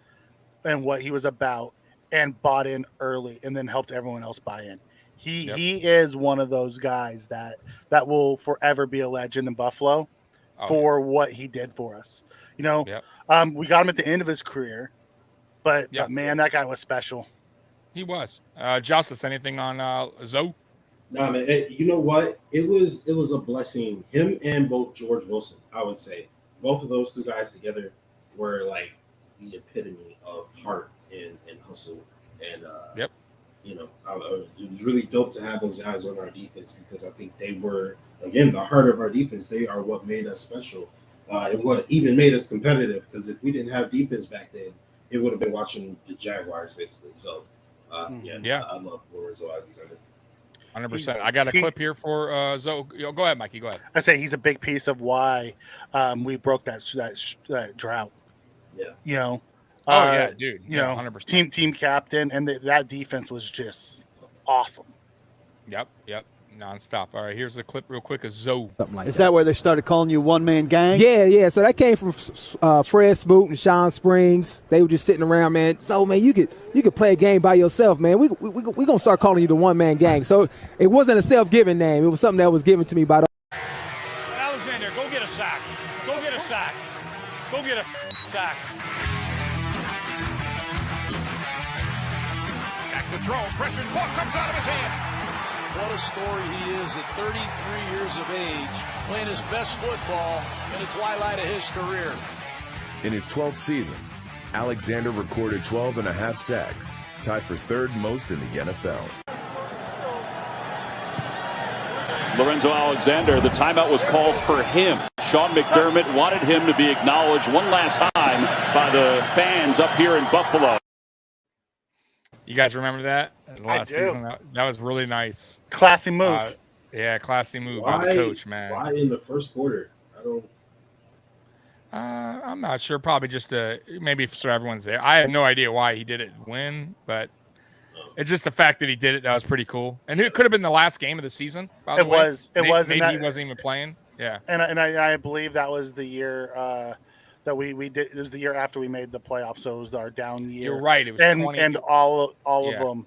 and what he was about, and bought in early, and then helped everyone else buy in. He is one of those guys that will forever be a legend in Buffalo for what he did for us. We got him at the end of his career, but man, that guy was special. He was. Justice, anything on Zoe? No, man. You know what? It was a blessing. Him and both George Wilson, I would say, both of those two guys together were like the epitome of heart and hustle. And it was really dope to have those guys on our defense, because I think they were, again, the heart of our defense. They are what made us special, and what even made us competitive. Because if we didn't have defense back then, it would have been watching the Jaguars basically. So, I love Lorenzo Alexander. 100%. I got a clip here for Zoe. Go ahead, Mikey. Go ahead. I say he's a big piece of why we broke that drought. Yeah. Dude. 100%. Team captain, and that defense was just awesome. Yep. Nonstop. All right, here's the clip real quick of Zoe. Is that where they started calling you one-man gang? Yeah. So that came from Fred Smoot and Sean Springs. They were just sitting around, man. So, man, you could play a game by yourself, man. We gonna start calling you the one-man gang. So it wasn't a self-given name. It was something that was given to me by the. Alexander, go get a sack. Go get a sack. Go get a sack. Back the throw. Pressure's ball comes out of his hand. What a story he is at 33 years of age, playing his best football in the twilight of his career. In his 12th season, Alexander recorded 12.5 sacks, tied for third most in the NFL. Lorenzo Alexander, the timeout was called for him. Sean McDermott wanted him to be acknowledged one last time by the fans up here in Buffalo. You guys remember that? I do. Season? That was really nice. Classy move. Classy move by the coach, man. Why in the first quarter? I don't. I'm not sure. Probably just maybe so everyone's there. I have no idea why he did it win, but it's just the fact that he did it. That was pretty cool. And it could have been the last game of the season. By the way, It was. Maybe he wasn't even playing. Yeah. And I believe that was the year that we did. It was the year after we made the playoffs, so it was our down year. You're right. It was and all yeah. of them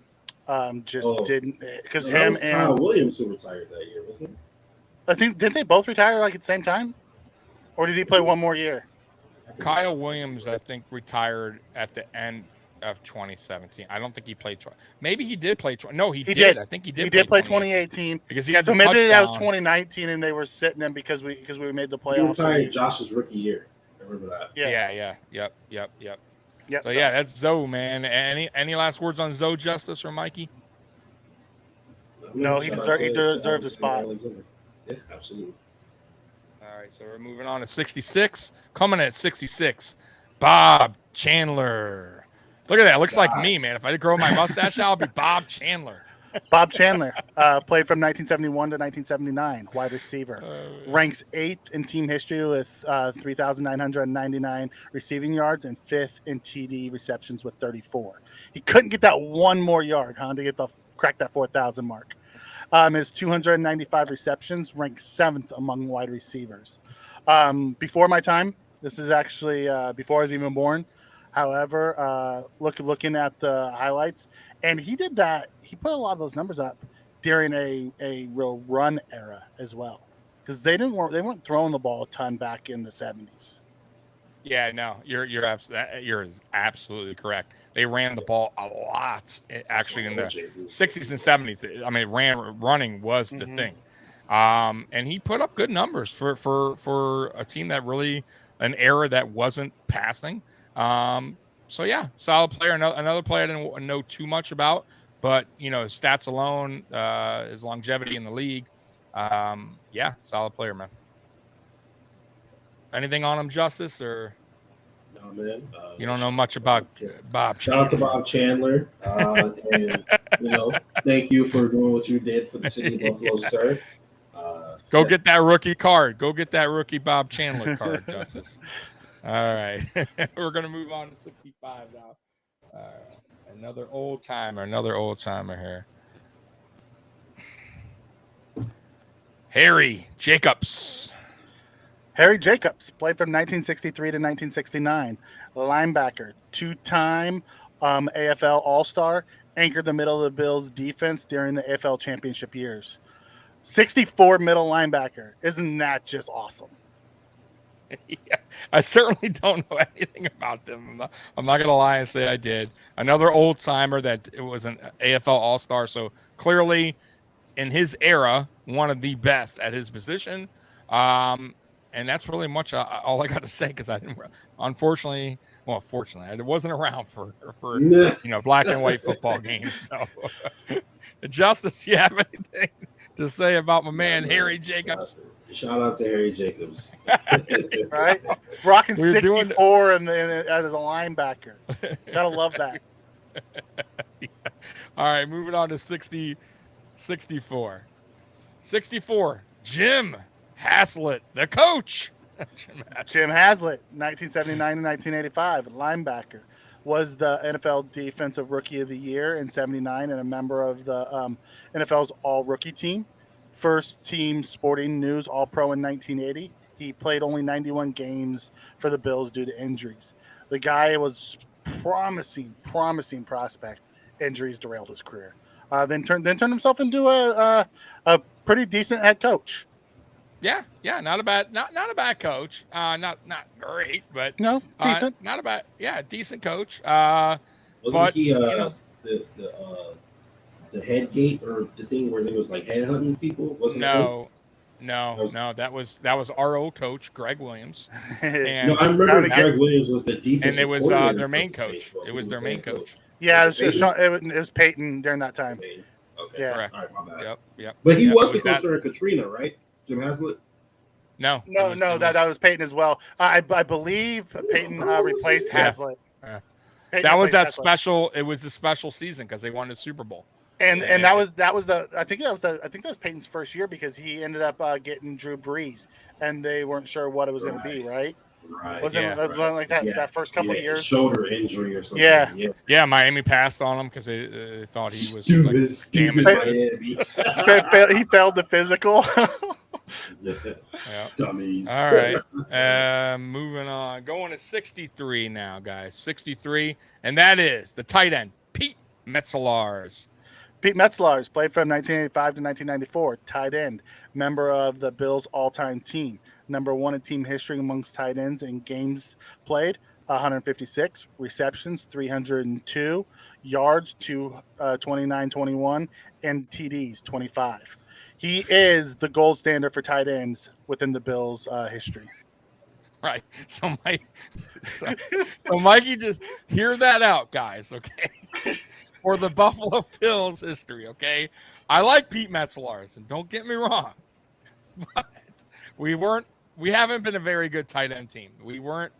just didn't, because that him was and Kyle Williams who retired that year, wasn't it? I think, didn't they both retire like at the same time, or did he play one more year? Kyle Williams, I think, retired at the end of 2017. I don't think he played. Maybe he did play. No, he did. I think he did. He did play 2018 because he had the so maybe touchdown. that was 2019, and they were sitting him because we made the playoffs. He retired Josh's rookie year. I remember that. Yeah. Yep. Yep. So yeah, that's Zoe, man. Any last words on Zoe, Justice, or Mikey? No, he deserves a spot. Yeah, absolutely. All right, so we're moving on to 66. Coming at 66, Bob Chandler. Look at that. Looks like me, man. If I grow my mustache out, I'll be Bob Chandler. Bob Chandler played from 1971 to 1979, wide receiver. Ranks 8th in team history with 3,999 receiving yards and 5th in TD receptions with 34. He couldn't get that one more yard, to crack that 4,000 mark. His 295 receptions ranked 7th among wide receivers. Before my time, this is actually before I was even born. However, looking at the highlights, and he did that. He put a lot of those numbers up during a real run era as well, because they weren't throwing the ball a ton back in the 70s. Yeah, no, you're absolutely correct. They ran the ball a lot, actually, in the 60s and 70s. I mean, running was the thing, and he put up good numbers for a team that really an era that wasn't passing. So yeah, solid player. Another player I didn't know too much about, but his stats alone, his longevity in the league, yeah, solid player, man. Anything on him, Justice, or no, man? You don't know much about Bob. Shout out to Bob Chandler, and thank you for doing what you did for the city of Buffalo, sir. Go get that rookie card. Go get that rookie Bob Chandler card, Justice. All right, we're gonna move on to 65 now. Another old timer here. Harry Jacobs. Harry Jacobs played from 1963 to 1969. Linebacker, 2-time AFL All-Star, anchored the middle of the Bills' defense during the AFL championship years. 64 middle linebacker. Isn't that just awesome? Yeah, I certainly don't know anything about them. I'm not going to lie and say I did. Another old-timer that it was an AFL All-Star, so clearly in his era, one of the best at his position. And that's really much all I got to say, because I didn't, fortunately, I wasn't around for black and white football games. So, Justice, you have anything to say about my man Harry Jacobs? Shout out to Harry Jacobs. Right, rocking 64 as a linebacker. Gotta love that. Yeah. All right, moving on to 64. 64, Jim Haslett, the coach. Jim Haslett, 1979 to 1985, linebacker. Was the NFL Defensive Rookie of the Year in 79 and a member of the NFL's All-Rookie team. First team Sporting News All-Pro in 1980. He played only 91 games for the Bills due to injuries. The guy was promising prospect. Injuries derailed his career. Then turned himself into a pretty decent head coach. Yeah, not a bad coach. Not great, but no, decent. Not a bad, decent coach. Wasn't he the head gate or the thing where they was like headhunting people? No. That was our old coach, Greg Williams. And no, I remember Greg Williams was the defense, and it was their main coach. It was their main coach. Yeah, it was Peyton during that time. Okay, yeah. Correct. All right, my bad. Yep. But he was the coach during Katrina, right? Jim Haslett? No, that was Peyton as well. I believe Peyton replaced Haslett. Yeah. That was that special. It was a special season because they won the Super Bowl. And that was I think that was Peyton's first year, because he ended up getting Drew Brees, and they weren't sure what it was going to be, right? Right. Wasn't like that first couple of years? Shoulder injury or something. Yeah. Miami passed on him because they thought he was stupid. damaged. He failed the physical. Dummies. All right. Moving on. Going to 63 now, guys. 63. And that is the tight end, Pete Metzelaars. Pete Metzelaars played from 1985 to 1994. Tight end. Member of the Bills all-time team. Number 1 in team history amongst tight ends in games played. 156 receptions, 302 yards, 29-21, and TDs 25. He is the gold standard for tight ends within the Bills' history. Right. So Mikey, just hear that out, guys. Okay. For the Buffalo Bills history. Okay. I like Pete Metzelaars, and don't get me wrong, but we haven't been a very good tight end team. We weren't.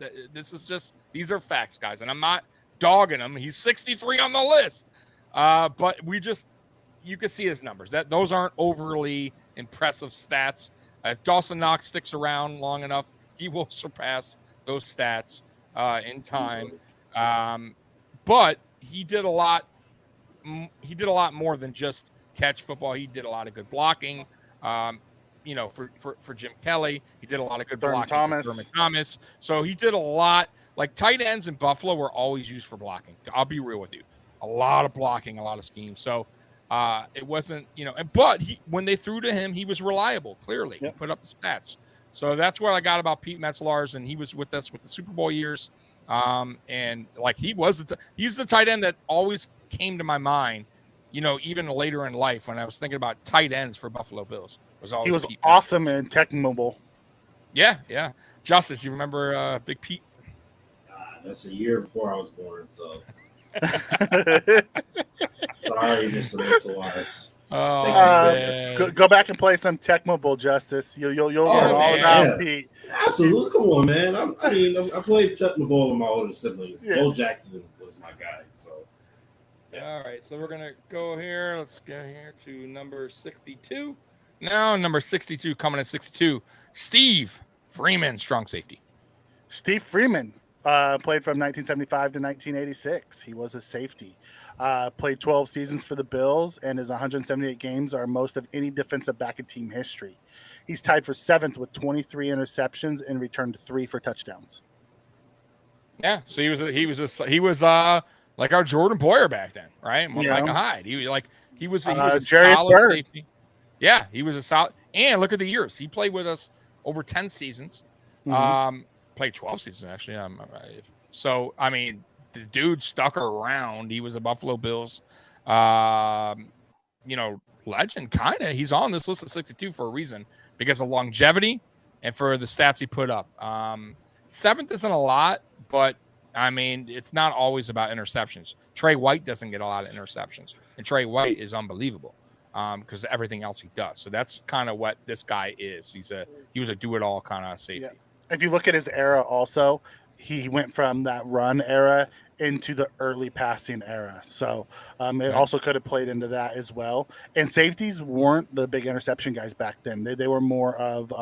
These are facts, guys. And I'm not dogging him. He's 63 on the list. But you can see his numbers. Those aren't overly impressive stats. If Dawson Knox sticks around long enough, he will surpass those stats in time. But he did a lot. He did a lot more than just catch football. He did a lot of good blocking. For Jim Kelly, he did a lot of good blocking for Thurman Thomas. So he did a lot. Like tight ends in Buffalo were always used for blocking. I'll be real with you. A lot of blocking, a lot of schemes. So it wasn't, but when they threw to him, he was reliable. Clearly, He put up the stats. So that's what I got about Pete Metzelaars, and he was with us with the Super Bowl years. And like he's the tight end that always came to my mind. Even later in life when I was thinking about tight ends for Buffalo Bills. He was awesome in Tech Mobile. Yeah. Justice, you remember Big Pete? That's a year before I was born, so. Sorry, Mr. Metzelaars. Go back and play some Tech Mobile, Justice. You'll learn all about Pete. Absolutely, come on, man. I played Tech Mobile with my older siblings. Bo Jackson was my guy, so. All right, so we're gonna go here. Let's go here to number 62. Now, number 62 coming at 62. Steve Freeman, strong safety. Steve Freeman played from 1975 to 1986. He was a safety. Played 12 seasons for the Bills, and his 178 games are most of any defensive back in team history. He's tied for 7th with 23 interceptions and returned 3 for touchdowns. Yeah, so he was like our Jordan Boyer back then, right? Micah Hyde. He was a solid safety. Yeah, he was a solid. And look at the years. He played with us over 10 seasons. Played 12 seasons, actually. So, I mean, the dude stuck around. He was a Buffalo Bills, legend, kind of. He's on this list at 62 for a reason because of longevity and for the stats he put up. 7th isn't a lot, but I mean, it's not always about interceptions. Trey White doesn't get a lot of interceptions, and Trey White is unbelievable because of everything else he does. So that's kind of what this guy is. He was a do-it-all kind of safety. Yeah. If you look at his era also, he went from that run era into the early passing era. So it also could have played into that as well. And safeties weren't the big interception guys back then. They were more of,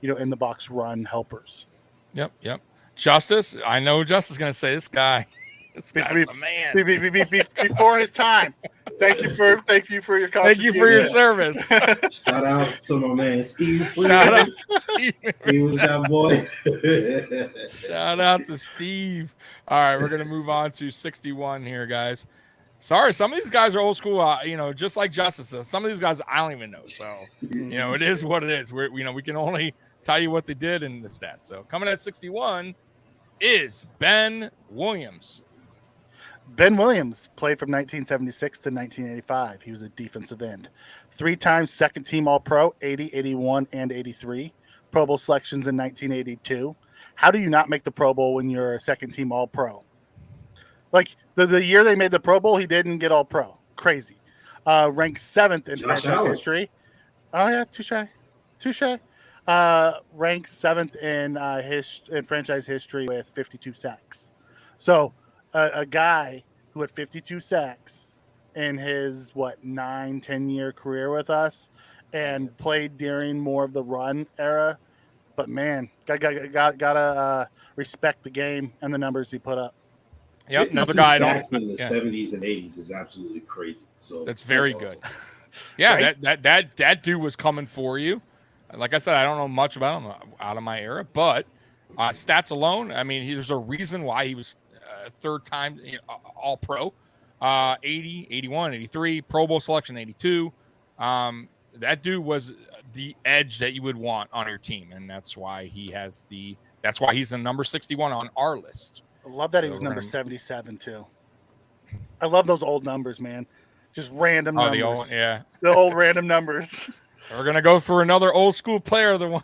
in the box run helpers. Yep. Justice, I know Justice is going to say this guy's the man. Before his time. Thank you for your contribution. Thank you for your service. Shout out to my man Steve. Shout out to Steve. He was that boy. Shout out to Steve. All right, we're gonna move on to 61 here, guys. Sorry, some of these guys are old school. Just like Justice. Some of these guys I don't even know. So it is what it is. We can only tell you what they did in the stats. So coming at 61 is Ben Williams. Ben Williams played from 1976 to 1985. He was a defensive end. 3-time second-team All-Pro, 80, 81, and 83. Pro Bowl selections in 1982. How do you not make the Pro Bowl when you're a second-team All-Pro? Like, the year they made the Pro Bowl, he didn't get All-Pro. Crazy. Ranked 7th in franchise history. Oh, yeah, touche. Ranked 7th in franchise history with 52 sacks. So, a guy who had 52 sacks in his 9-10 year career with us and played during more of the run era, but man, gotta respect the game and the numbers he put up. Yep, another guy in the 70s and 80s is absolutely crazy. So that's very good. Yeah, right? that dude was coming for you. Like I said, I don't know much about him out of my era, but stats alone, I mean, there's a reason why he was third time All Pro, 80, 81, 83, Pro Bowl selection 82. That dude was the edge that you would want on your team, and that's why he's the number 61 on our list. I love that he was number 77 too. I love those old numbers, man. Just random numbers. The old random numbers. We're gonna go for another old school player, the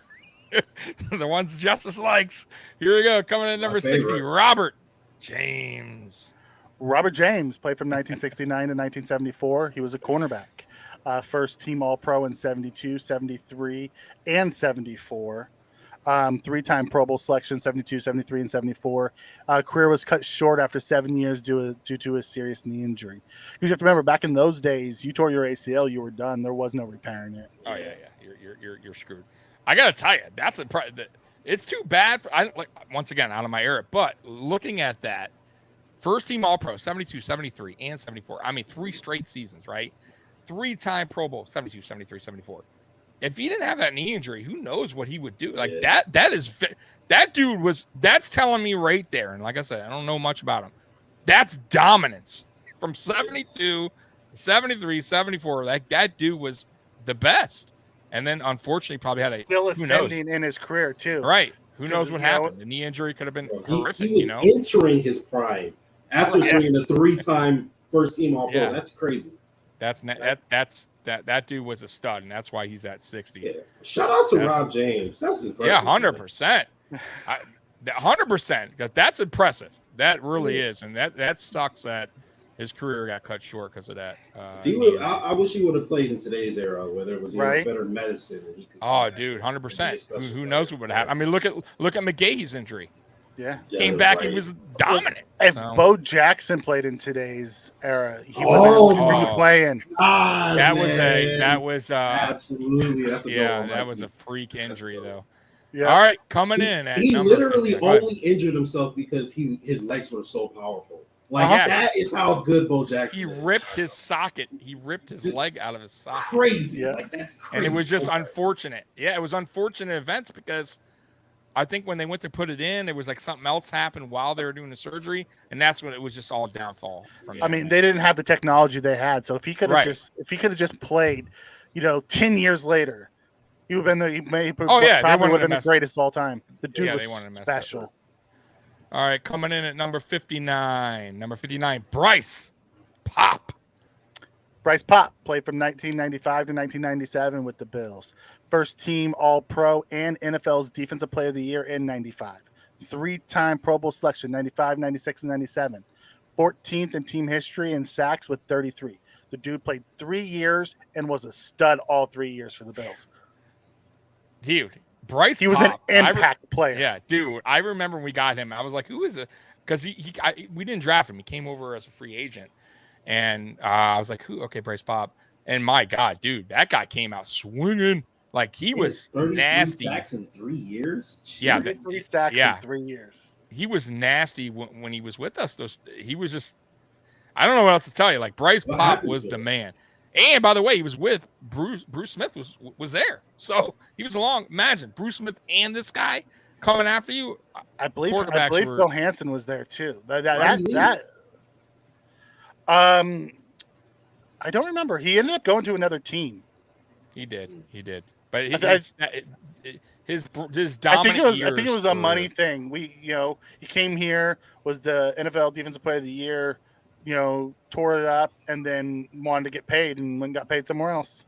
ones Justice likes. Here we go, coming in at number 60, Robert James. Robert James played from 1969 to 1974. He was a cornerback. First team All-Pro in 72, 73, and 74. Three-time Pro Bowl selection, 72, 73, and 74. Career was cut short after 7 years due to a serious knee injury. Because you have to remember, back in those days, you tore your ACL, you were done. There was no repairing it. Oh yeah. You're screwed. I gotta tell you, it's too bad. Once again, out of my era, but looking at that, first team All-Pro, 72, 73, and 74. I mean, 3 straight seasons, right? 3-time Pro Bowl, 72, 73, 74. If he didn't have that knee injury, who knows what he would do? Like that dude that's telling me right there. And like I said, I don't know much about him. That's dominance from 72, 73, 74. That dude was the best. And then unfortunately probably had still ascending in his career too. Right. Who knows what happened? The knee injury could have been horrific. He was entering his prime after being a 3-time first team All-Pro. Yeah. That's crazy. That dude was a stud, and that's why he's at 60. Yeah. Shout out to Rob James. That's impressive. Yeah, 100%. 100%. Because that's impressive. That really is, and that sucks that his career got cut short because of that. I wish he would have played in today's era, where there was better medicine. And he could dude, 100%. Who knows what would happen? I mean, look at McGahee's injury. Yeah. Came back, he was dominant. If Bo Jackson played in today's era, he would be playing. That was absolutely. That's that was a freak injury though. Yeah. All right, coming in at he number literally 50. only injured himself because his legs were so powerful. That is how good Bo Jackson is. He ripped his socket. He ripped his leg out of his socket. Crazy. Yeah. That's crazy. And it was just unfortunate. Yeah, it was unfortunate events because I think when they went to put it in, it was like something else happened while they were doing the surgery, and that's when it was just all downfall from there. I mean, they didn't have the technology they had, so if he could have just played, 10 years later, he would have been probably would have been the greatest of all time. The dude was special. All right, coming in at number 59. Number 59, Bryce Pop. Bryce Pop played from 1995 to 1997 with the Bills. First team All-Pro and NFL's Defensive Player of the Year in 95. 3-time Pro Bowl selection, 95, 96, and 97. 14th in team history in sacks with 33. The dude played 3 years and was a stud all 3 years for the Bills. Dude, Bryce He was Pop, an impact player. Yeah, dude. I remember when we got him, I was like, who is it? Because we didn't draft him. He came over as a free agent. And I was like, who? Okay, Bryce Pop. And my God, dude, that guy came out swinging. Like he was nasty. Sacks in 3 years. Yeah, 3 sacks in 3 years. He was nasty when he was with us. He was just, I don't know what else to tell you. Like Bryce Pop was the man. And by the way, he was with Bruce Smith was there, so he was along. Imagine Bruce Smith and this guy coming after you. I believe Bill Hansen was there too. I don't remember. He ended up going to another team. He did. But his dominant I think it was a money thing. He came here, was the NFL Defensive Player of the Year, tore it up, and then wanted to get paid, and went and got paid somewhere else.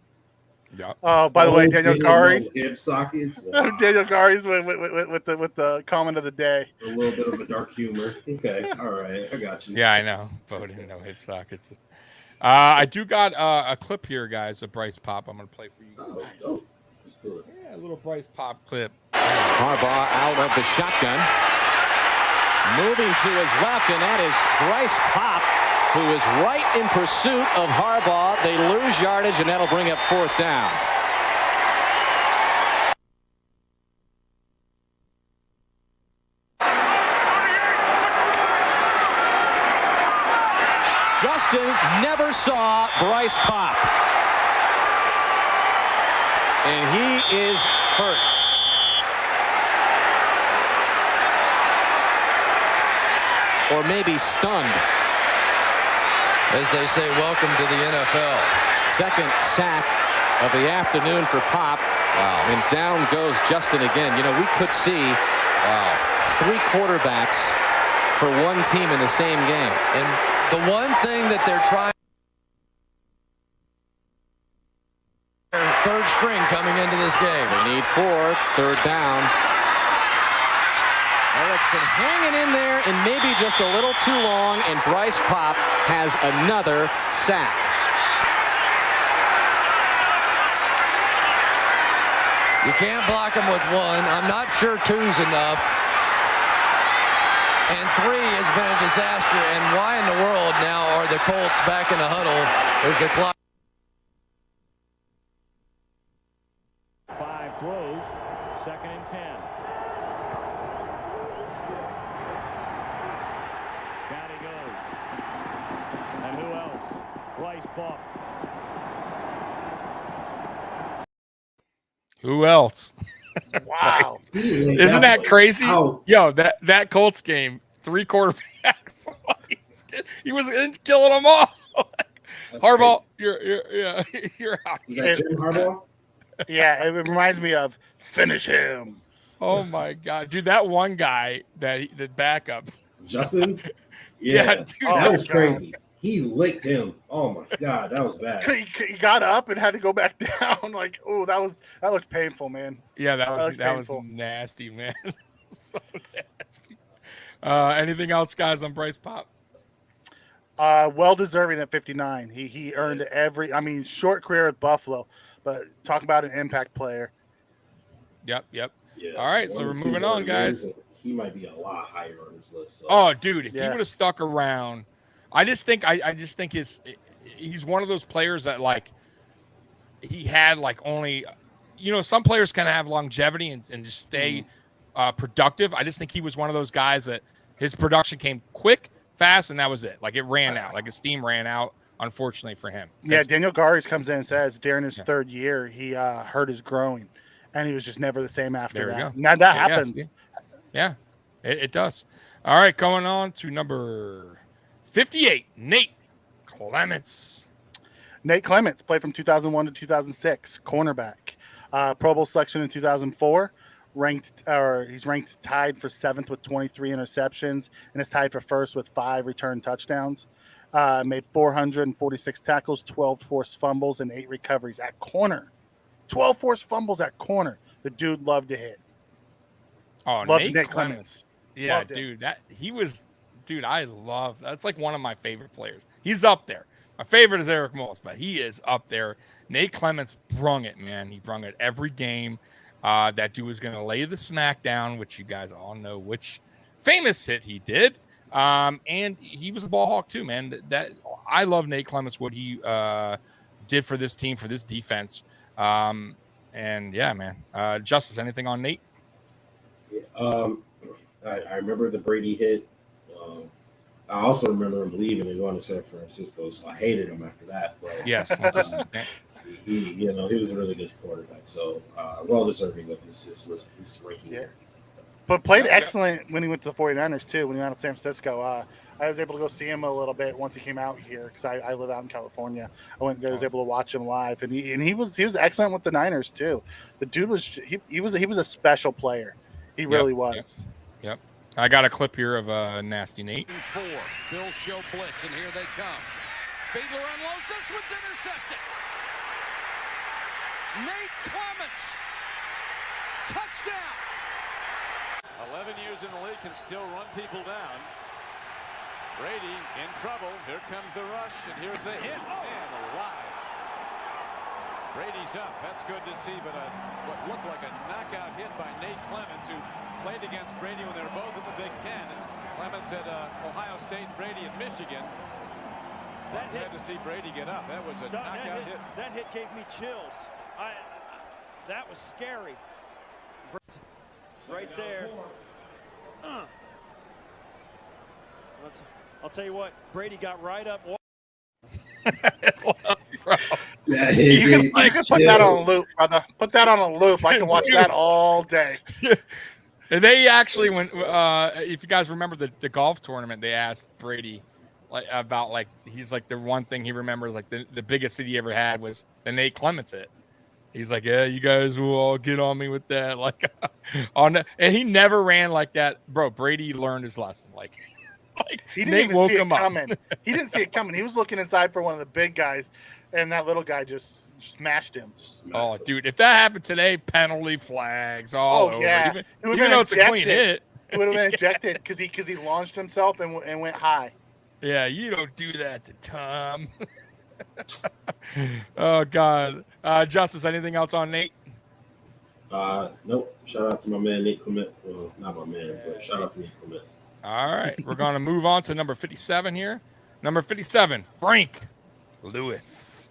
Yeah. Oh, by the way, Daniel Gary's hip sockets. Daniel Gary's with the comment of the day. A little bit of a dark humor. Okay, all right, I got you. Yeah, I know. Bo didn't know hip sockets. I do got a clip here, guys, of Bryce Pop. I'm gonna play for you. Oh, let's do it. Yeah, a little Bryce Pop clip. Harbaugh out of the shotgun. Moving to his left, and that is Bryce Pop, who is right in pursuit of Harbaugh. They lose yardage, and that'll bring up 4th down. Justin never saw Bryce Pop. And he is hurt. Or maybe stunned. As they say, welcome to the NFL. Second sack of the afternoon for Pop. Wow. And down goes Justin again. You know, we could see three quarterbacks for one team in the same game. And the one thing that they're trying, third string coming into this game. They need 4, third down. Erickson hanging in there and maybe just a little too long, and Bryce Pop has another sack. You can't block him with 1. I'm not sure 2's enough. And 3 has been a disaster. And why in the world now are the Colts back in the huddle as the clock? 5 throws, 2nd and 10. Down he goes. And who else? Bryce Pop. Who else? Wow. Isn't that crazy? Yo, that Colts game, 3 quarterbacks. He was killing them all. Harbaugh, you're out. Is that Jim Harbaugh? Yeah, it reminds me of finish him. Oh my God, dude, that one guy the backup, Justin. Yeah, dude, that was crazy. He licked him. Oh my God, that was bad. He got up and had to go back down. Like, oh, that looked painful, man. Yeah, that was nasty, man. So nasty. Anything else, guys, on Bryce Pop? Well deserving at 59. He earned short career at Buffalo, but talk about an impact player. Yep. Yeah, all right, so we're moving on, guys. He might be a lot higher on this list. So. Oh, dude, if he would have stuck around, I just think he's one of those players that he had only, some players kind of have longevity and just stay productive. I just think he was one of those guys that his production came quick, fast, and that was it. It ran out, his steam ran out, unfortunately for him. Yeah, Daniel Gary's comes in and says during his third year, he hurt his groin, and he was just never the same after that. Now that happens. Yeah, it does. All right, going on to number 58, Nate Clements. Nate Clements played from 2001 to 2006, cornerback. Pro Bowl selection in 2004. He's ranked tied for 7th with 23 interceptions and is tied for 1st with 5 return touchdowns. Made 446 tackles, 12 forced fumbles, and 8 recoveries at corner. 12 forced fumbles at corner. The dude loved to hit. Oh, loved Nate Clements. Yeah, loved dude, I love that's one of my favorite players. He's up there. My favorite is Eric Moles, but he is up there. Nate Clements brung it, man. He brung it every game. That dude was going to lay the smack down, which you guys all know which famous hit he did. And he was a ball hawk too, man. I love Nate Clements, what he did for this team, for this defense. And yeah, man. Justice, anything on Nate? I remember the Brady hit. I also remember him leaving and going to San Francisco, so I hated him after that. But yes, he was a really good quarterback, so well deserving of his ranking. Yeah. But played excellent when he went to the 49ers too. When he went out to San Francisco, I was able to go see him a little bit once he came out here because I live out in California. I was able to watch him live, and he was excellent with the Niners too. The dude was he was a special player. He really was. Yep. I got a clip here of Nasty Nate. 4. Bills show blitz, and here they come. Fiedler unloads. This one's intercepted. Nate Clements. Touchdown. 11 years in the league, can still run people down. Brady in trouble. Here comes the rush, and here's the hit. Man alive. Brady's up. That's good to see, but what looked like a knockout hit by Nate Clements, who played against Brady when they were both in the Big Ten. Clements at Ohio State, Brady at Michigan. That hit to see Brady get up. That was a knockout hit. That hit gave me chills. That was scary. Right there. I'll tell you what, Brady got right up. You can put that on a loop, brother. Put that on a loop. I can watch that all day. They actually, when if you guys remember the golf tournament, they asked Brady about he's like the one thing he remembers, like the biggest hit he ever had was the Nate Clements hit. He's like, yeah, you guys will all get on me with that, and he never ran like that, bro. Brady learned his lesson, he didn't Nate even woke see it him up. coming. He didn't see it coming. He was looking inside for one of the big guys, and that little guy just smashed him. Oh, dude, if that happened today, penalty flags all over. Yeah. Even though it's a clean hit, it would have been ejected because he launched himself and went high. Yeah, you don't do that to Tom. Oh God, Justice. Anything else on Nate? Nope. Shout out to my man Nate Clement. Well, not my man, but shout out to Nate Clement. All right, we're going to move on to number 57 here. Number 57, Frank Lewis.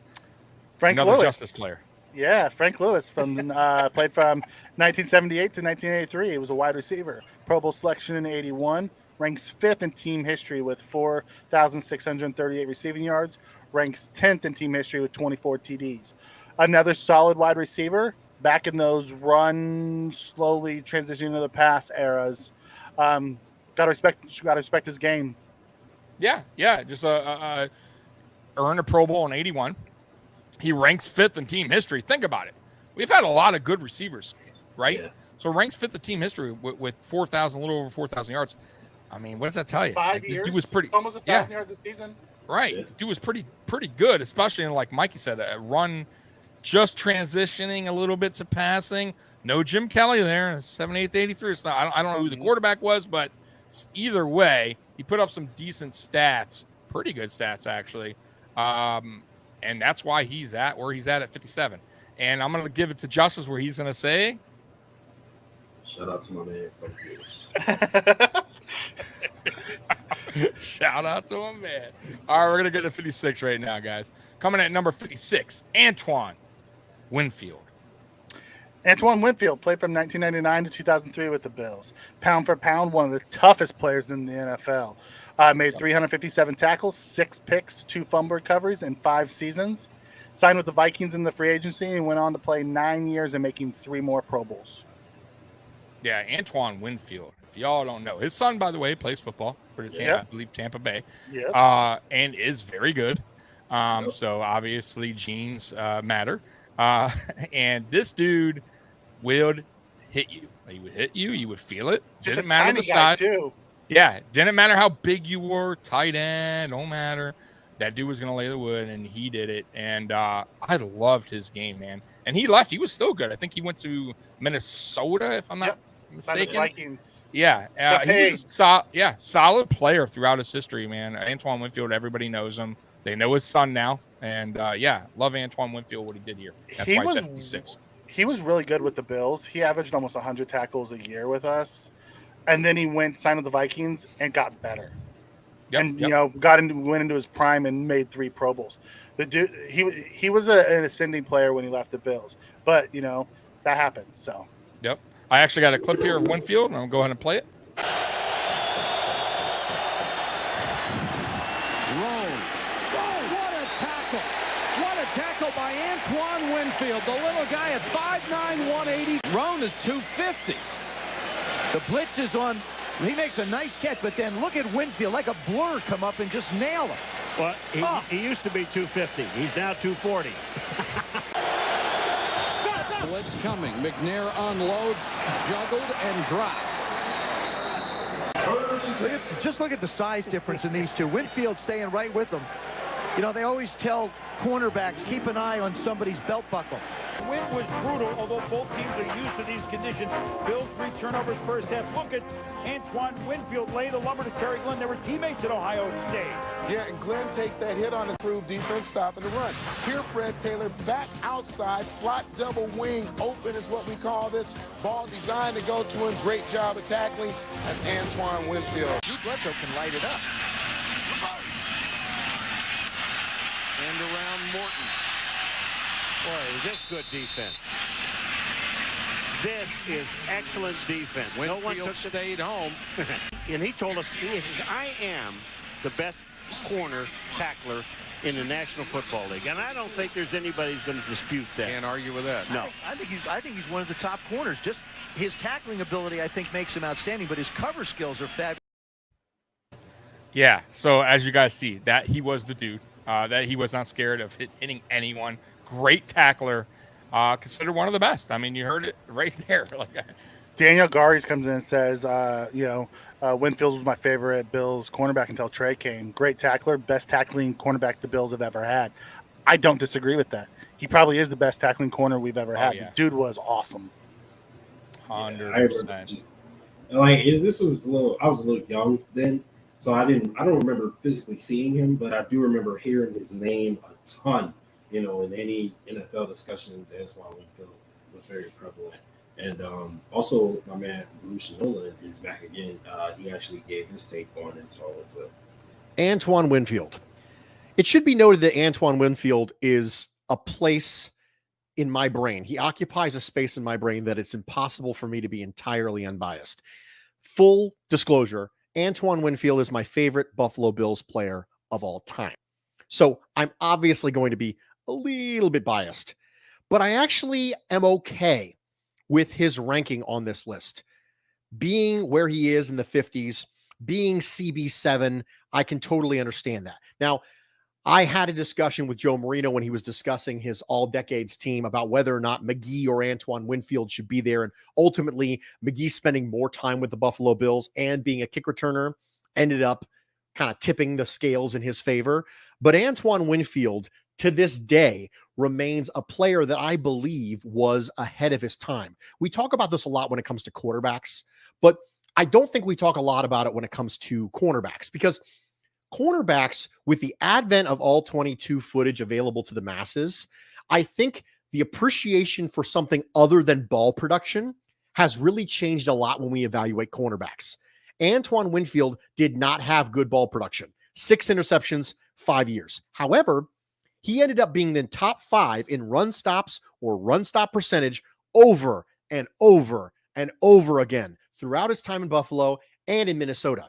Another Lewis. Justice player. Yeah, Frank Lewis played from 1978 to 1983. He was a wide receiver. Pro Bowl selection in '81. Ranks 5th in team history with 4,638 receiving yards. Ranks 10th in team history with 24 TDs. Another solid wide receiver back in those run, slowly transitioning to the pass eras. Got to respect his game. Yeah. Just earned a Pro Bowl in '81. He ranks 5th in team history. Think about it. We've had a lot of good receivers, right? Yeah. So ranks 5th in team history with 4,000, a little over 4,000 yards. I mean, what does that tell you? 5 years. Dude was pretty, almost 1,000 yards this season. Right. Yeah. Dude was pretty good, especially in, like Mikey said, a run just transitioning a little bit to passing. No Jim Kelly there, 78 to 83. So I don't know who the quarterback was, but either way, he put up some decent stats, pretty good stats actually. And that's why he's at where he's at 57. And I'm going to give it to Justice where he's going to say, shout out to my man Frank Lewis. Shout out to him, man. All right, we're going to get to 56 right now, guys. Coming at number 56, Antoine Winfield. Antoine Winfield played from 1999 to 2003 with the Bills. Pound for pound, one of the toughest players in the NFL. Made 357 tackles, 6 picks, 2 fumble recoveries in 5 seasons. Signed with the Vikings in the free agency and went on to play 9 years and making 3 more Pro Bowls. Yeah, Antoine Winfield. If y'all don't know, his son, by the way, plays football for the I believe Tampa Bay, and is very good. So obviously genes matter. And this dude would hit you. He would hit you. You would feel it. Just didn't matter the size. Too. Yeah, didn't matter how big you were, tight end, don't matter. That dude was going to lay the wood, and he did it. And I loved his game, man. And he left. He was still good. I think he went to Minnesota, if I'm not mistaken. Vikings. Yeah, he was a solid player throughout his history, man. Antoine Winfield, everybody knows him. They know his son now. And, love Antoine Winfield, what he did here. That's why he's at 56. He was really good with the Bills. He averaged almost 100 tackles a year with us. And then he signed with the Vikings and got better. Went into his prime and made 3 Pro Bowls. The dude, he was an ascending player when he left the Bills. But, that happens. So. Yep. I actually got a clip here of Winfield, and I'll go ahead and play it. By Antoine Winfield, the little guy at 5'9", 180. Roan is 250. The blitz is on. He makes a nice catch, but then look at Winfield, like a blur, come up and just nail him. Well, he used to be 250. He's now 240. Blitz coming. McNair unloads, juggled, and dropped. Just look at the size difference in these two. Winfield staying right with them. They always tell cornerbacks, keep an eye on somebody's belt buckle. The wind was brutal, although both teams are used to these conditions. Bills 3 turnovers first half. Look at Antoine Winfield lay the lumber to Terry Glenn. They were teammates at Ohio State. Yeah, and Glenn takes that hit on improved defense, stopping the run. Here, Fred Taylor back outside, slot double wing open is what we call this. Ball designed to go to him. Great job of tackling. That's Antoine Winfield. Drew Bledsoe can light it up. And around Morton. Boy, is this good defense. This is excellent defense. Winfield stayed home. And he told us, he says, I am the best corner tackler in the National Football League. And I don't think there's anybody who's going to dispute that. Can't argue with that. No. I think he's one of the top corners. Just his tackling ability, I think, makes him outstanding, but his cover skills are fabulous. Yeah, so as you guys see, that he was the dude, that he was not scared of hitting anyone. Great tackler, considered one of the best. I mean, you heard it right there. Like, Daniel Garies comes in and says, Winfield was my favorite Bills cornerback until Trey came. Great tackler, best tackling cornerback the Bills have ever had. I don't disagree with that. He probably is the best tackling corner we've ever had. Yeah. The dude was awesome. 100%. I was a little young then, so I don't remember physically seeing him, but I do remember hearing his name a ton. In any NFL discussions, Antoine Winfield was very prevalent. And also, my man Bruce Nolan is back again. He actually gave his take on Antoine Winfield. Antoine Winfield. It should be noted that Antoine Winfield is a place in my brain. He occupies a space in my brain that it's impossible for me to be entirely unbiased. Full disclosure, Antoine Winfield is my favorite Buffalo Bills player of all time. So I'm obviously going to be a little bit biased, but I actually am okay with his ranking on this list. Being where he is in the 50s, being CB7, I can totally understand that. Now, I had a discussion with Joe Marino when he was discussing his all-decades team about whether or not McGee or Antoine Winfield should be there, and ultimately McGee spending more time with the Buffalo Bills and being a kick returner ended up kind of tipping the scales in his favor. But Antoine Winfield, to this day, remains a player that I believe was ahead of his time. We talk about this a lot when it comes to quarterbacks, but I don't think we talk a lot about it when it comes to cornerbacks, because cornerbacks, with the advent of all 22 footage available to the masses, I think the appreciation for something other than ball production has really changed a lot when we evaluate cornerbacks. Antoine Winfield did not have good ball production. 6 interceptions, 5 years. However, he ended up being in top 5 in run stops or run stop percentage over and over and over again throughout his time in Buffalo and in Minnesota.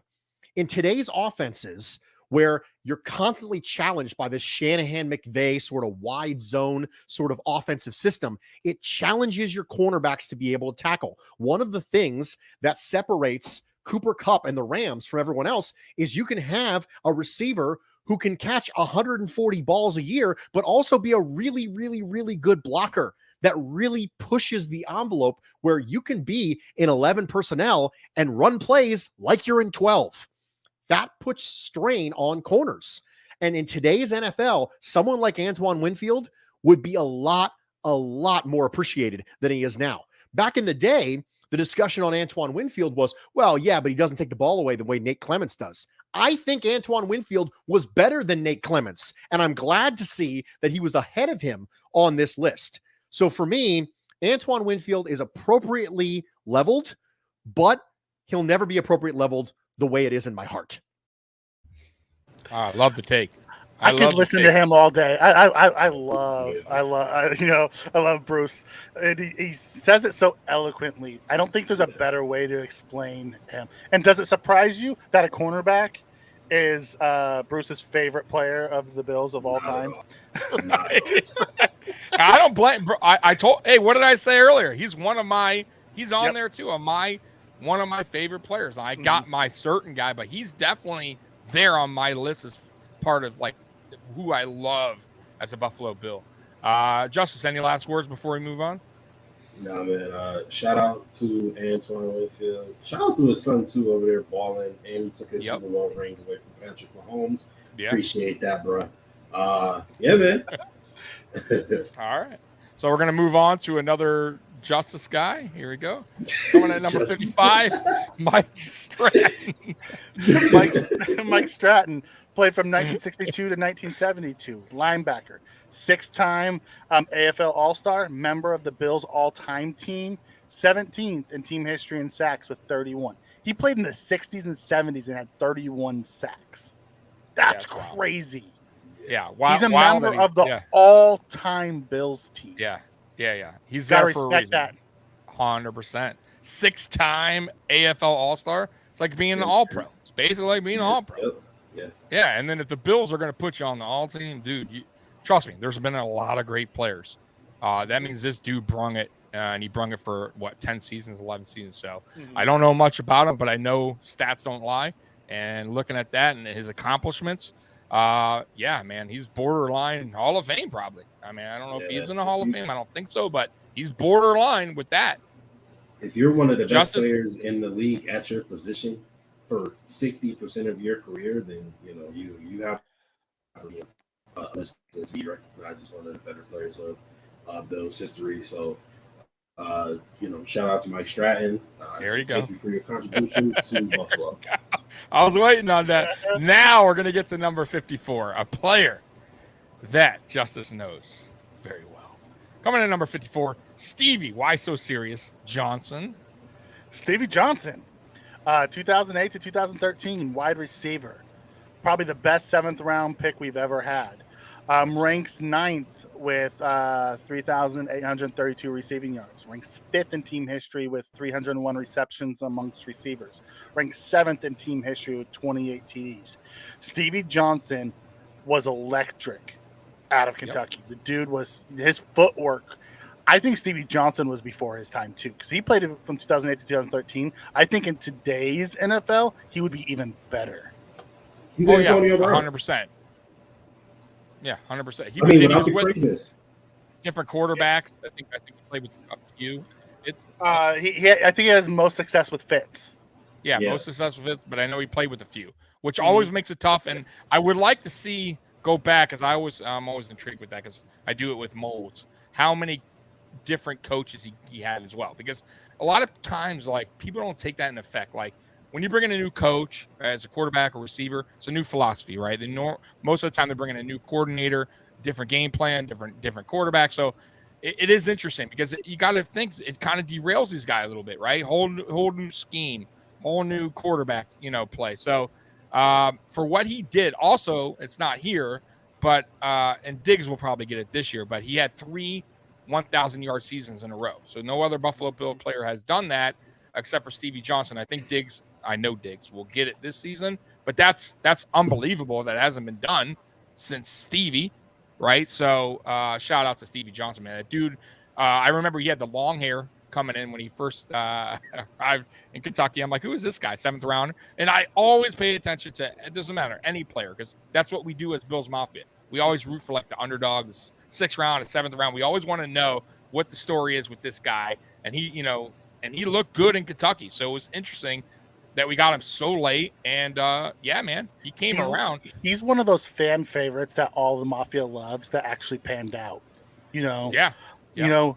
In today's offenses, where you're constantly challenged by this Shanahan-McVay sort of wide zone sort of offensive system, it challenges your cornerbacks to be able to tackle. One of the things that separates Cooper Kupp and the Rams from everyone else is you can have a receiver who can catch 140 balls a year, but also be a really, really, really good blocker that really pushes the envelope where you can be in 11 personnel and run plays like you're in 12. That puts strain on corners. And in today's NFL, someone like Antoine Winfield would be a lot more appreciated than he is now. Back in the day, the discussion on Antoine Winfield was, well, yeah, but he doesn't take the ball away the way Nate Clements does. I think Antoine Winfield was better than Nate Clements, and I'm glad to see that he was ahead of him on this list. So for me, Antoine Winfield is appropriately leveled, but he'll never be appropriate leveled the way it is in my heart. I love the take. I could listen to him all day. I love Bruce. And he says it so eloquently. I don't think there's a better way to explain him. And does it surprise you that a cornerback is Bruce's favorite player of the Bills of all time? I don't blame. Hey, what did I say earlier? He's on there too. One of my favorite players. I got my certain guy, but he's definitely there on my list as part of like who I love as a Buffalo Bill. Justice, any last words before we move on? No, man. Shout out to Antoine Winfield. Shout out to his son too over there balling, and he took his Super Bowl ring away from Patrick Mahomes. Yeah. Appreciate that, bro. Yeah, man. All right. So we're gonna move on to another Justice guy. Here we go. Coming at number 55, Mike Stratton. Mike Stratton played from 1962 to 1972. Linebacker, 6-time AFL All-Star, member of the Bills all-time team, 17th in team history in sacks with 31. He played in the 60s and 70s and had 31 sacks. That's crazy. Yeah. He's a member of the all-time Bills team. Yeah. He's Gotta there for a respect reason. that. 100%. 6-time AFL All-Star. It's like being an All-Pro. It's basically like being an All-Pro. Yeah, and then if the Bills are going to put you on the all team, dude, trust me, there's been a lot of great players. That means this dude brung it, and he brung it for, 10 seasons, 11 seasons. So I don't know much about him, but I know stats don't lie. And looking at that and his accomplishments, yeah, man, he's borderline Hall of Fame probably. I mean, I don't know if he's in the Hall of Fame. I don't think so, but he's borderline with that. If you're one of the best players in the league at your position for 60% of your career, then you have to be recognized as one of the better players of Bills history. So, shout out to Mike Stratton. There you go. Thank you for your contribution to Buffalo. I was waiting on that. Now we're going to get to number 54, a player that Justice knows very well. Coming in at number 54, Stevie, why so serious, Johnson. Stevie Johnson, 2008 to 2013, wide receiver. Probably the best 7th-round pick we've ever had. Ranks 9th with 3,832 receiving yards. Ranks 5th in team history with 301 receptions amongst receivers. Ranks 7th in team history with 28 TDs. Stevie Johnson was electric out of Kentucky. Yep. The dude was, his footwork. I think Stevie Johnson was before his time too, because he played from 2008 to 2013. I think in today's NFL, he would be even better. He's Antonio Brown. 100%. Yeah, 100%. He without was the with craziness. Different quarterbacks. I think he played with a few. I think he has most success with Fitz. Yeah, most success with Fitz, but I know he played with a few, which always makes it tough. And I would like to see go back, because I'm always intrigued with that, because I do it with Molds. How many different coaches he had as well? Because a lot of times, like, people don't take that in effect. Like, when you bring in a new coach as a quarterback or receiver, it's a new philosophy, right? Most of the time they're bringing a new coordinator, different game plan, different quarterback. So it is interesting, because you got to think it kind of derails these guys a little bit, right? Whole new scheme, whole new quarterback, play. So for what he did, also it's not here, but and Diggs will probably get it this year. But he had 3 1,000-yard seasons in a row. So no other Buffalo Bill player has done that except for Stevie Johnson. I think Diggs will get it this season, but that's unbelievable. That hasn't been done since Stevie, right? So shout out to Stevie Johnson, man. That dude, I remember he had the long hair coming in when he first arrived in Kentucky. I'm like, who is this guy? 7th round. And I always pay attention to, it doesn't matter, any player, because that's what we do as Bills Mafia. We always root for like the underdog, the 6th round, the 7th round. We always want to know what the story is with this guy. And he, and he looked good in Kentucky. So it was interesting that we got him so late. And yeah, man, he came around. He's one of those fan favorites that all the Mafia loves that actually panned out. Yeah. The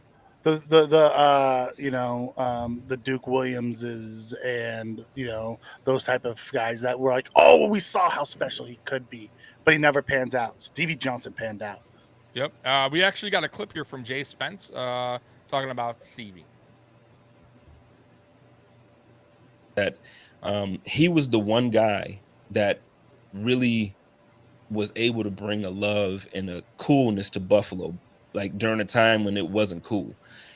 Duke Williamses and those type of guys that were like, oh, we saw how special he could be, but he never pans out. Stevie Johnson panned out. Yep. We actually got a clip here from Jay Spence talking about Stevie. That he was the one guy that really was able to bring a love and a coolness to Buffalo, like during a time when it wasn't cool.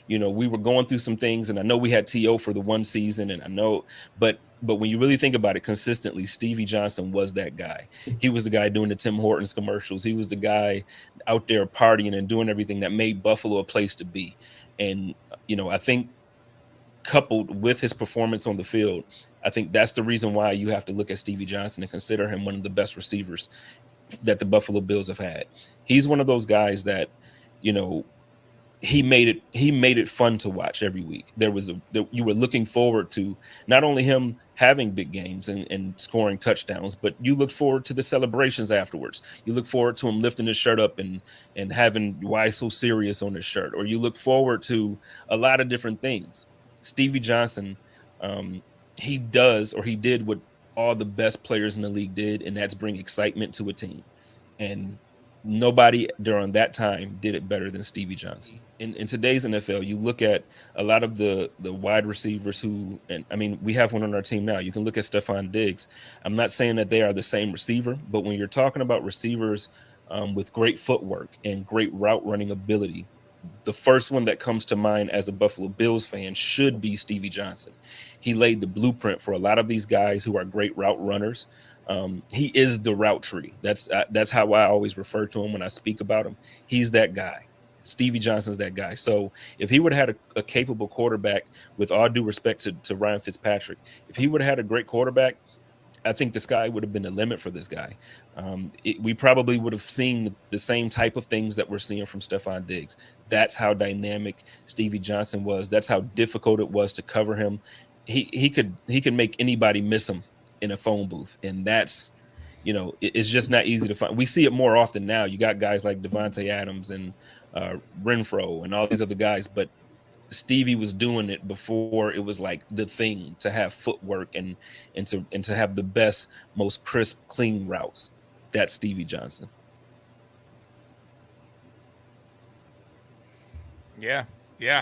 We were going through some things, and I know we had T.O. for the one season, and I know, but when you really think about it consistently, Stevie Johnson was that guy. He was the guy doing the Tim Hortons commercials. He was the guy out there partying and doing everything that made Buffalo a place to be. And, I think coupled with his performance on the field, I think that's the reason why you have to look at Stevie Johnson and consider him one of the best receivers that the Buffalo Bills have had. He's one of those guys that, he made it fun to watch every week. You were looking forward to not only him having big games and scoring touchdowns, but you look forward to the celebrations afterwards. You look forward to him lifting his shirt up and having "Why So Serious" on his shirt, or you look forward to a lot of different things. Stevie Johnson, he did what all the best players in the league did, and that's bring excitement to a team. And nobody during that time did it better than Stevie Johnson. In today's NFL, you look at a lot of the wide receivers we have one on our team now. You can look at Stephon Diggs. I'm not saying that they are the same receiver, but when you're talking about receivers with great footwork and great route running ability, the first one that comes to mind as a Buffalo Bills fan should be Stevie Johnson. He laid the blueprint for a lot of these guys who are great route runners. He is the route tree. That's how I always refer to him when I speak about him. He's that guy. Stevie Johnson's that guy. So if he would have had a capable quarterback, with all due respect to Ryan Fitzpatrick, if he would have had a great quarterback, I think the sky would have been the limit for this guy. We probably would have seen the same type of things that we're seeing from Stephon Diggs. That's how dynamic Stevie Johnson was. That's how difficult it was to cover him. He could make anybody miss him in a phone booth, and that's, it's just not easy to find. We see it more often now. You got guys like Devontae Adams and Renfro and all these other guys, but Stevie was doing it before it was like the thing to have footwork and to have the best, most crisp, clean routes. That's Stevie Johnson. Yeah.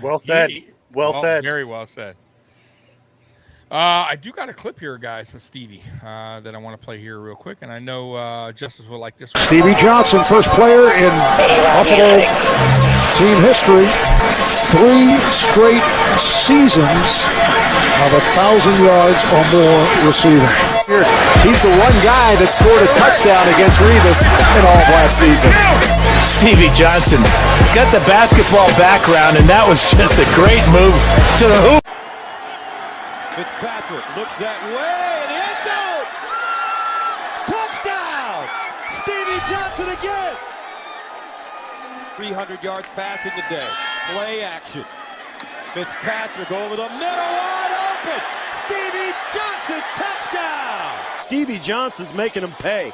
Well said. Well said. Very well said. I do got a clip here, guys, of Stevie that I want to play here real quick, and I know Justice will like this one. Stevie Johnson, first player in Buffalo team history, 3 straight seasons of 1,000 yards or more receiving. He's the one guy that scored a touchdown against Reid in all of last season. Stevie Johnson, he's got the basketball background, and that was just a great move to the hoop. Fitzpatrick looks that way, and the end zone! Touchdown! Stevie Johnson again! 300 yards passing today. Play action. Fitzpatrick over the middle, wide open! Stevie Johnson, touchdown! Stevie Johnson's making him pay.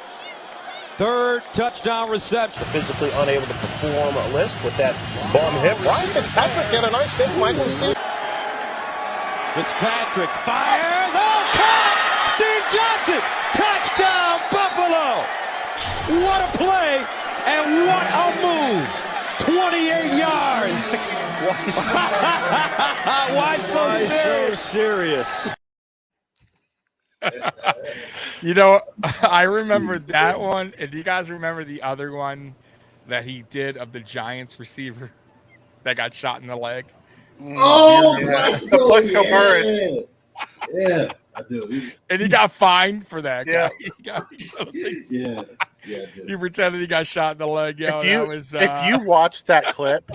3rd touchdown reception. Physically unable to perform a list with that bum hip. Ryan Fitzpatrick get a nice hit. Michael Steve. Fitzpatrick fires. Oh, caught! Steve Johnson! Touchdown, Buffalo! What a play and what a move! 28 yards! Why so serious? I remember that one. And do you guys remember the other one that he did of the Giants receiver that got shot in the leg? Oh, the Plexico Burris. Yeah, I do. And he got fined for that. Yeah. Yeah. He pretended he got shot in the leg. If you watch that clip,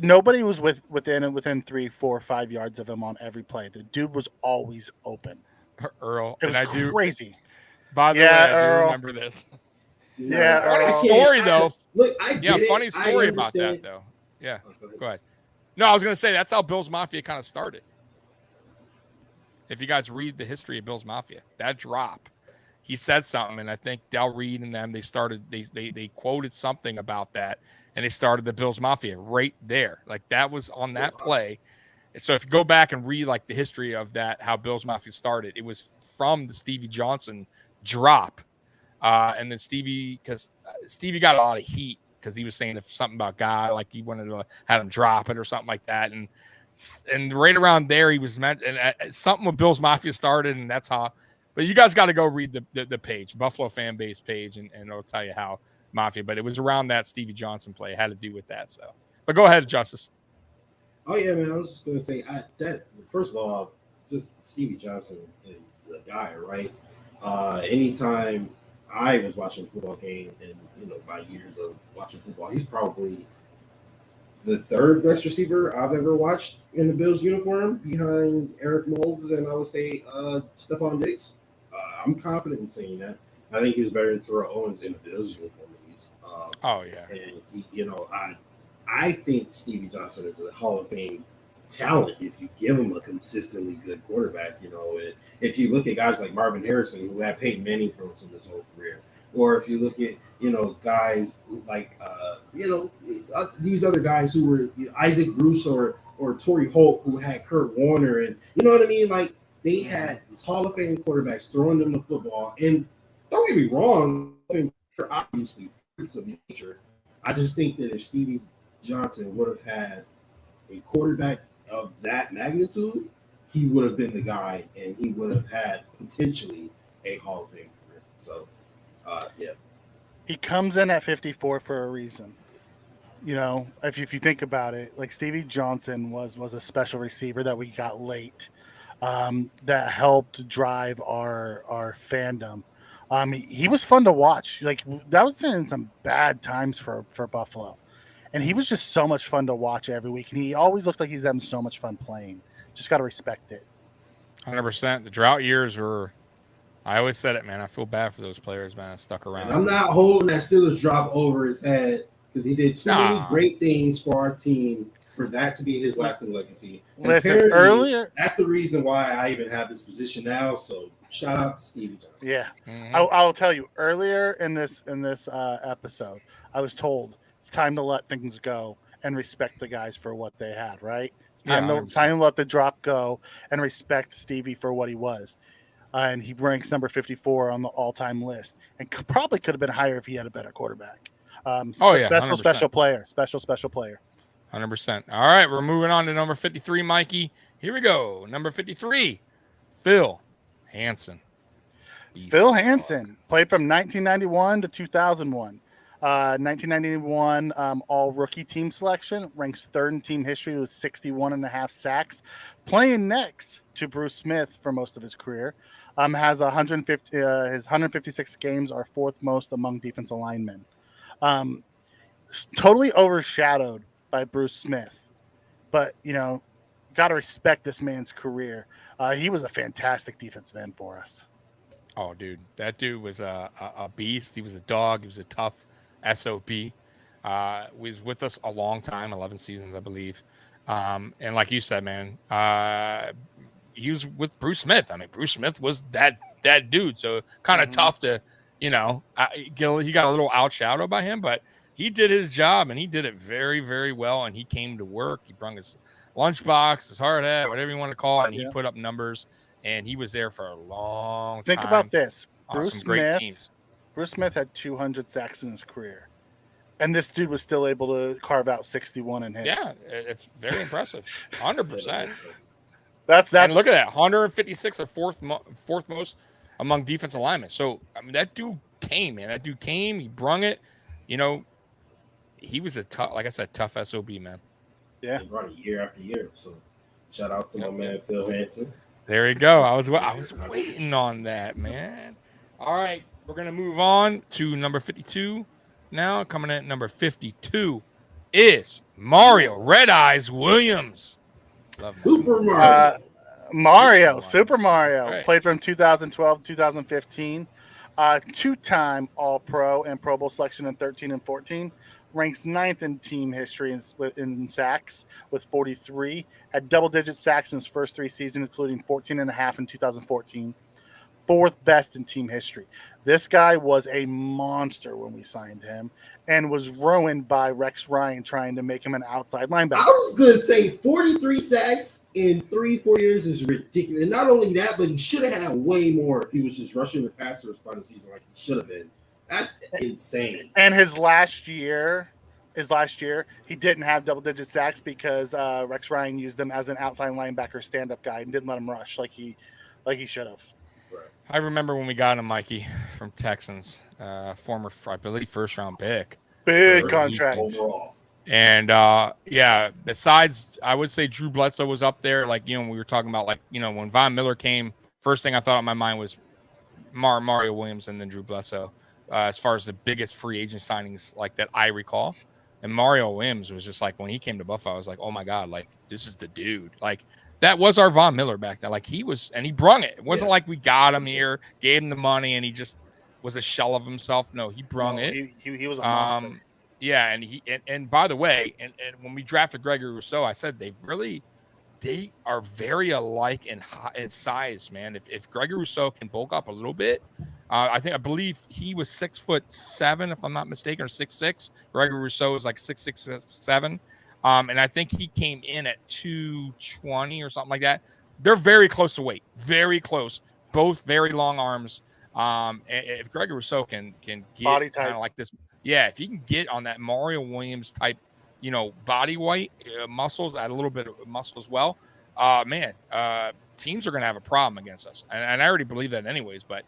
nobody was within 3, 4, 5 yards of him on every play. The dude was always open. Earl. It was crazy. By the way, I do remember this. Yeah, funny story though. Look, funny story about that though. Yeah, go ahead. No, I was going to say that's how BillsMafia kind of started. If you guys read the history of BillsMafia, that drop, he said something, and I think Del Reid and them, they quoted something about that, and they started the BillsMafia right there. Like that was on that play. So if you go back and read like the history of that, how BillsMafia started, it was from the Stevie Johnson drop. And then Stevie got a lot of heat because he was saying something about God, like he wanted to have him drop it or something like that. And right around there, he was meant, and something with BillsMafia started, and that's how. But you guys got to go read the page, Buffalo Fambase page, and it'll tell you how Mafia. But it was around that Stevie Johnson play. It had to do with that. So, but go ahead, Justice. Oh yeah, man. I was just gonna say that first of all, just Stevie Johnson is the guy, right? Anytime I was watching a football game, and by years of watching football, he's probably the 3rd best receiver I've ever watched in the Bills uniform, behind Eric Moulds and I would say Stephon Diggs. I'm confident in saying that. I think he was better than Terrell Owens in the Bills uniform at least. Oh yeah, and he, I think Stevie Johnson is a Hall of Fame talent if you give him a consistently good quarterback. If you look at guys like Marvin Harrison, who had Peyton Manning throws him his whole career, or if you look at guys like these other guys who were Isaac Bruce or Torrey Holt, who had Kurt Warner, and you know what I mean, like they had these Hall of Fame quarterbacks throwing them the football. And don't get me wrong, they're obviously freaks of nature. I just think that if Stevie Johnson would have had a quarterback of that magnitude, he would have been the guy, and he would have had potentially a Hall of Fame career. So, yeah. He comes in at 54 for a reason. you know, if you think about it, like Stevie Johnson was a special receiver that we got late, that helped drive our fandom. He was fun to watch. Like that was in some bad times for Buffalo, and he was just so much fun to watch every week. And he always looked like he's having so much fun playing. Just got to respect it. 100%. The drought years were. I always said it, man. I feel bad for those players, man. That stuck around. And I'm not holding that Steelers drop over his head because he did too many great things for our team for that to be his lasting legacy. And listen, earlier, that's the reason why I even have this position now. So shout out to Stevie Johnson. Yeah, I'll tell you. Earlier in this episode, I was told it's time to let things go and respect the guys for what they had. Right? It's time to let the drop go and respect Stevie for what he was. And he ranks number 54 on the all-time list, and probably could have been higher if he had a better quarterback. Special player. 100%. All right, we're moving on to number 53, Mikey. Here we go. Number 53, Phil Hansen. Phil Hansen played from 1991 to 2001. 1991 all-rookie team selection, ranks third in team history with 61.5 sacks. Playing next to Bruce Smith for most of his career. Has 150. His 156 games are fourth most among defensive linemen. Totally overshadowed by Bruce Smith, but you know, got to respect this man's career. He was a fantastic defensive end for us. Oh, dude, that dude was a beast. He was a dog. He was a tough SOB. Was with us a long time, 11 seasons, I believe. And like you said, man, he was with Bruce Smith. I mean, Bruce Smith was that dude. So kind of tough to, you know, he got a little outshadowed by him, but he did his job and he did it very, very well. And he came to work. He brought his lunchbox, his hard hat, whatever you want to call it. And he put up numbers, and he was there for a long time. Think about this. Bruce Smith had 200 sacks in his career, and this dude was still able to carve out 61 in hits. Yeah, it's very impressive. 100%. That's and look at that, 156 or fourth most among defensive linemen. So I mean, that dude came, man. That dude came. He brung it. You know, he was a tough, like I said, tough SOB, man. Yeah, he brought it year after year. So shout out to my man Phil Hansen. There you go. I was waiting on that, man. All right, we're gonna move on to number 52 now. Coming in at number 52 is Mario Red Eyes Williams. Super Mario. Super Mario. Right. Played from 2012 to 2015. Two-time All-Pro and Pro Bowl selection in 13 and 14. Ranks 9th in team history in sacks with 43. Had double-digit sacks in his first 3 seasons, including 14.5 in 2014. 4th best in team history. This guy was a monster when we signed him and was ruined by Rex Ryan trying to make him an outside linebacker. I was going to say 43 sacks in 3-4 years is ridiculous. And not only that, but he should have had way more if he was just rushing the passer responding season like he should have been. That's insane. And his last year, he didn't have double-digit sacks because Rex Ryan used him as an outside linebacker stand-up guy and didn't let him rush like he should have. I remember when we got him, Mikey, from Texans, former, I believe, first-round pick. Big contract. Overall. And, besides, I would say Drew Bledsoe was up there. Like, you know, we were talking about, like, you know, when Von Miller came, first thing I thought on my mind was Mario Williams and then Drew Bledsoe, as far as the biggest free agent signings, like, that I recall. And Mario Williams was just like, when he came to Buffalo, I was like, oh, my God, like, this is the dude. Like, that was our Von Miller back then. Like, he was, and he brung it. It wasn't like we got him here, gave him the money, and he just was a shell of himself. No, he brung it. He was a monster. Yeah, and by the way, and when we drafted Gregory Rousseau, I said they are very alike in size, man. If Gregory Rousseau can bulk up a little bit, I believe he was 6'7", if I'm not mistaken, or 6'6". Gregory Rousseau was like 6'6", 7". And I think he came in at 220 or something like that. They're very close to weight, very close. Both very long arms. If Gregory Rousseau can get body type kind of like this, yeah, if he can get on that Mario Williams type, you know, body weight, muscles, add a little bit of muscle as well, teams are going to have a problem against us. And I already believe that anyways, but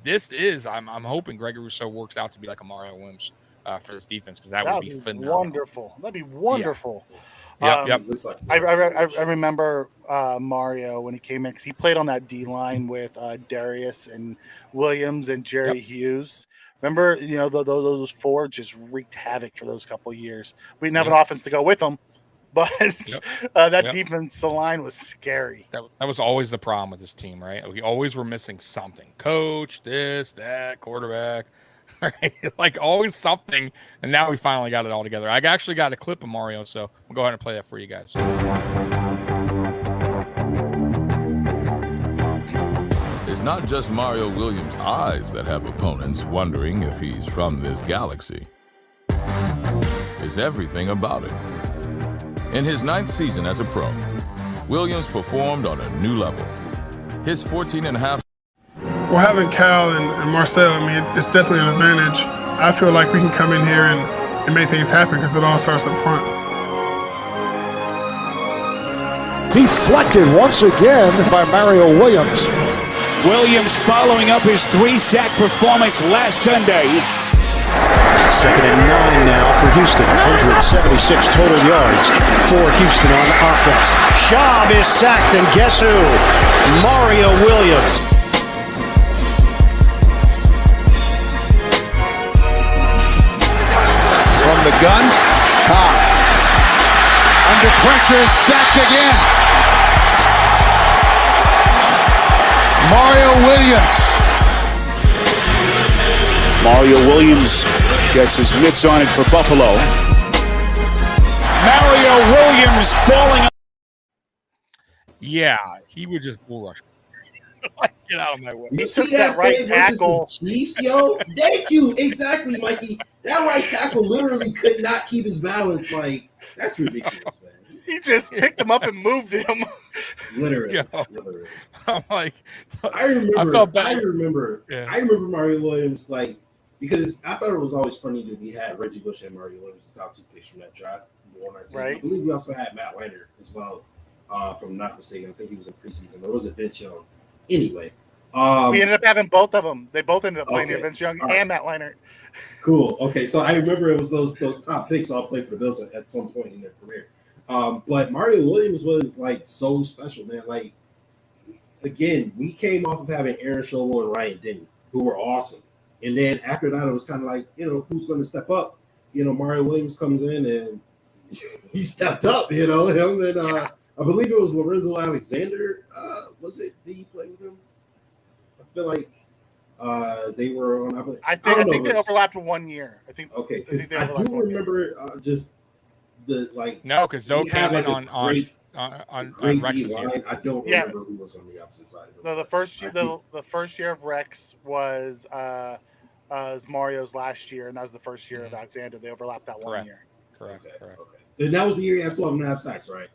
this is, I'm hoping Gregory Rousseau works out to be like a Mario Williams for this defense, because that would be phenomenal. Wonderful. That'd be wonderful. Yep. Looks like I remember Mario when he came in, because he played on that D line with Darius and Williams and Jerry Hughes. Remember, those four just wreaked havoc for those couple of years. We didn't have an offense to go with them, but that defensive line was scary. That was always the problem with this team, right? We always were missing something. Coach, this, that, quarterback, right? Like always something. And now we finally got it all together. I actually got a clip of Mario, so we'll go ahead and play that for you guys. It's not just Mario Williams' eyes that have opponents wondering if he's from this galaxy. It's everything about him. In his 9th season as a pro, Williams performed on a new level. His 14.5. Well, having Cal and Marcel, I mean, it's definitely an advantage. I feel like we can come in here and make things happen because it all starts up front. Deflected once again by Mario Williams. Williams following up his 3-sack performance last Sunday. 2nd and 9 now for Houston. 176 total yards for Houston on offense. Schaub is sacked, and guess who? Mario Williams. From the gun, Cobb. Under pressure, sacked again. Mario Williams. Mario Williams gets his mitts on it for Buffalo. Mario Williams falling. Yeah, he would just bull rush. Get out of my way. You see that right tackle, Chiefs, yo? Thank you, exactly, Mikey. That right tackle literally could not keep his balance. Like, that's ridiculous, man. He just picked him up and moved him. Literally. I'm like, I remember. I felt bad. I remember Mario Williams, like, because I thought it was always funny that we had Reggie Bush and Mario Williams, the top 2 picks from that draft. Right. I believe we also had Matt Leinart as well, if I'm not mistaken. I think he was in preseason. Or was it Vince Young? Anyway. We ended up having both of them. They both ended up playing Vince Young and Matt Leinart. Cool. Okay, so I remember it was those top picks all played for the Bills at some point in their career. But Mario Williams was like so special, man. Like, again, we came off of having Aaron Schobel and Ryan Denny, who were awesome. And then after that, it was kind of like, who's going to step up? Mario Williams comes in and he stepped up, him. And I believe it was Lorenzo Alexander. Was it? Did he play with him? I feel like they were on. I think they overlapped 1 year. I think. Okay, because I do remember just the like. No, because Zoe came in on Rex's year. I don't remember who was on the opposite side. No, the first year of Rex was Mario's last year, and that was the first year of Alexander. They overlapped that 1 year. Correct. Okay. Then that was the year he had 12.5 sacks, right?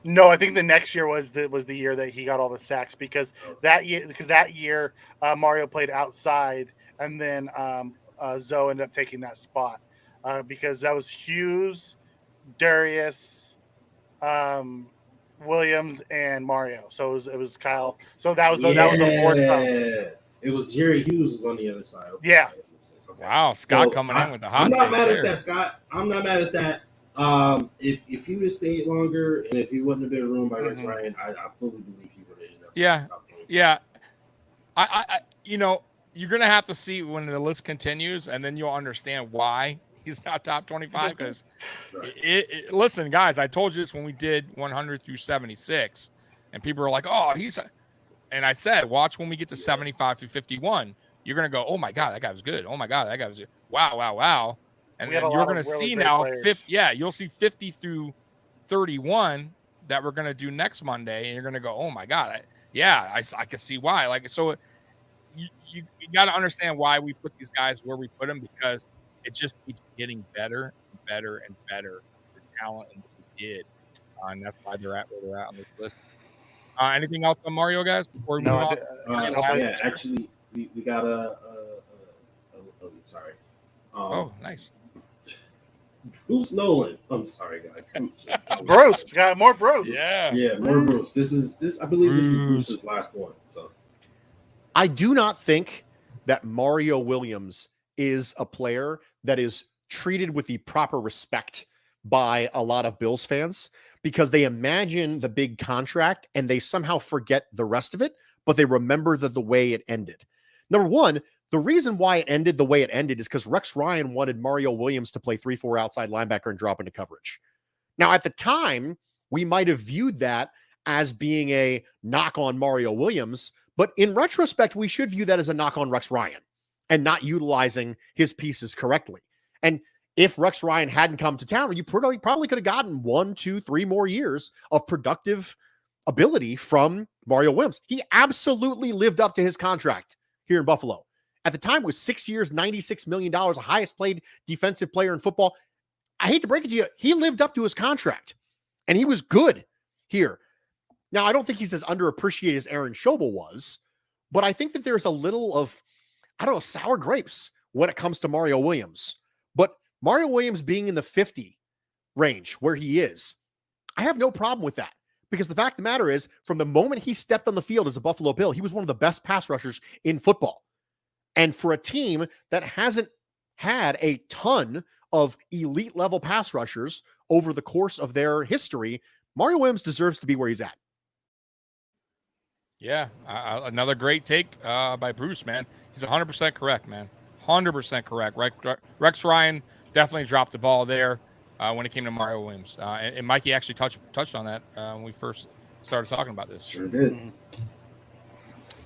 No, I think the next year was the year that he got all the sacks because that year Mario played outside, and then Zoe ended up taking that spot because that was Hughes, Darius, Williams, and Mario. So it was Kyle. So that was the fourth time. It was Jerry Hughes was on the other side. Okay. Yeah. Okay. Wow, Scott coming in with the hot. I'm not mad at that, Scott. I'm not mad at that. If he would have stayed longer and if he wouldn't have been ruined by Rex Ryan, I fully believe he would have ended up. Yeah. I you're gonna have to see when the list continues, and then you'll understand why he's not top 25. Because listen, guys, I told you this when we did 100 through 76, and people were like, "Oh, and I said, watch when we get to 75 through 51. You're gonna go, "Oh my God, that guy was good. Oh my God, that guy was good. Wow." And then you're going to see now, you'll see 50 through 31 that we're going to do next Monday. And you're going to go, oh, my God. I can see why. Like, so you got to understand why we put these guys where we put them, because it just keeps getting better and better and better. The talent and what we did. And that's why they're at where they're at on this list. Anything else on Mario, guys, before we move on? Actually, we got sorry. Nice. Bruce Nolan. I'm sorry, guys. It's Bruce. Got more Bruce. Yeah, more Bruce. This I believe this is Bruce's last one. So I do not think that Mario Williams is a player that is treated with the proper respect by a lot of Bills fans, because they imagine the big contract and they somehow forget the rest of it, but they remember the way it ended. Number one, the reason why it ended the way it ended is because Rex Ryan wanted Mario Williams to play 3-4 outside linebacker and drop into coverage. Now, at the time, we might have viewed that as being a knock on Mario Williams, but in retrospect, we should view that as a knock on Rex Ryan and not utilizing his pieces correctly. And if Rex Ryan hadn't come to town, you probably could have gotten 1, 2, 3 more years of productive ability from Mario Williams. He absolutely lived up to his contract here in Buffalo. At the time, it was 6 years, $96 million, the highest paid defensive player in football. I hate to break it to you, he lived up to his contract, and he was good here. Now, I don't think he's as underappreciated as Aaron Schobel was, but I think that there's a little of, sour grapes when it comes to Mario Williams. But Mario Williams being in the 50 range where he is, I have no problem with that, because the fact of the matter is, from the moment he stepped on the field as a Buffalo Bill, he was one of the best pass rushers in football. And for a team that hasn't had a ton of elite level pass rushers over the course of their history, Mario Williams deserves to be where he's at. Yeah, another great take by Bruce, man. He's 100% correct, man. 100% correct. Rex Ryan definitely dropped the ball there when it came to Mario Williams. And Mikey actually touched on that when we first started talking about this. Sure did.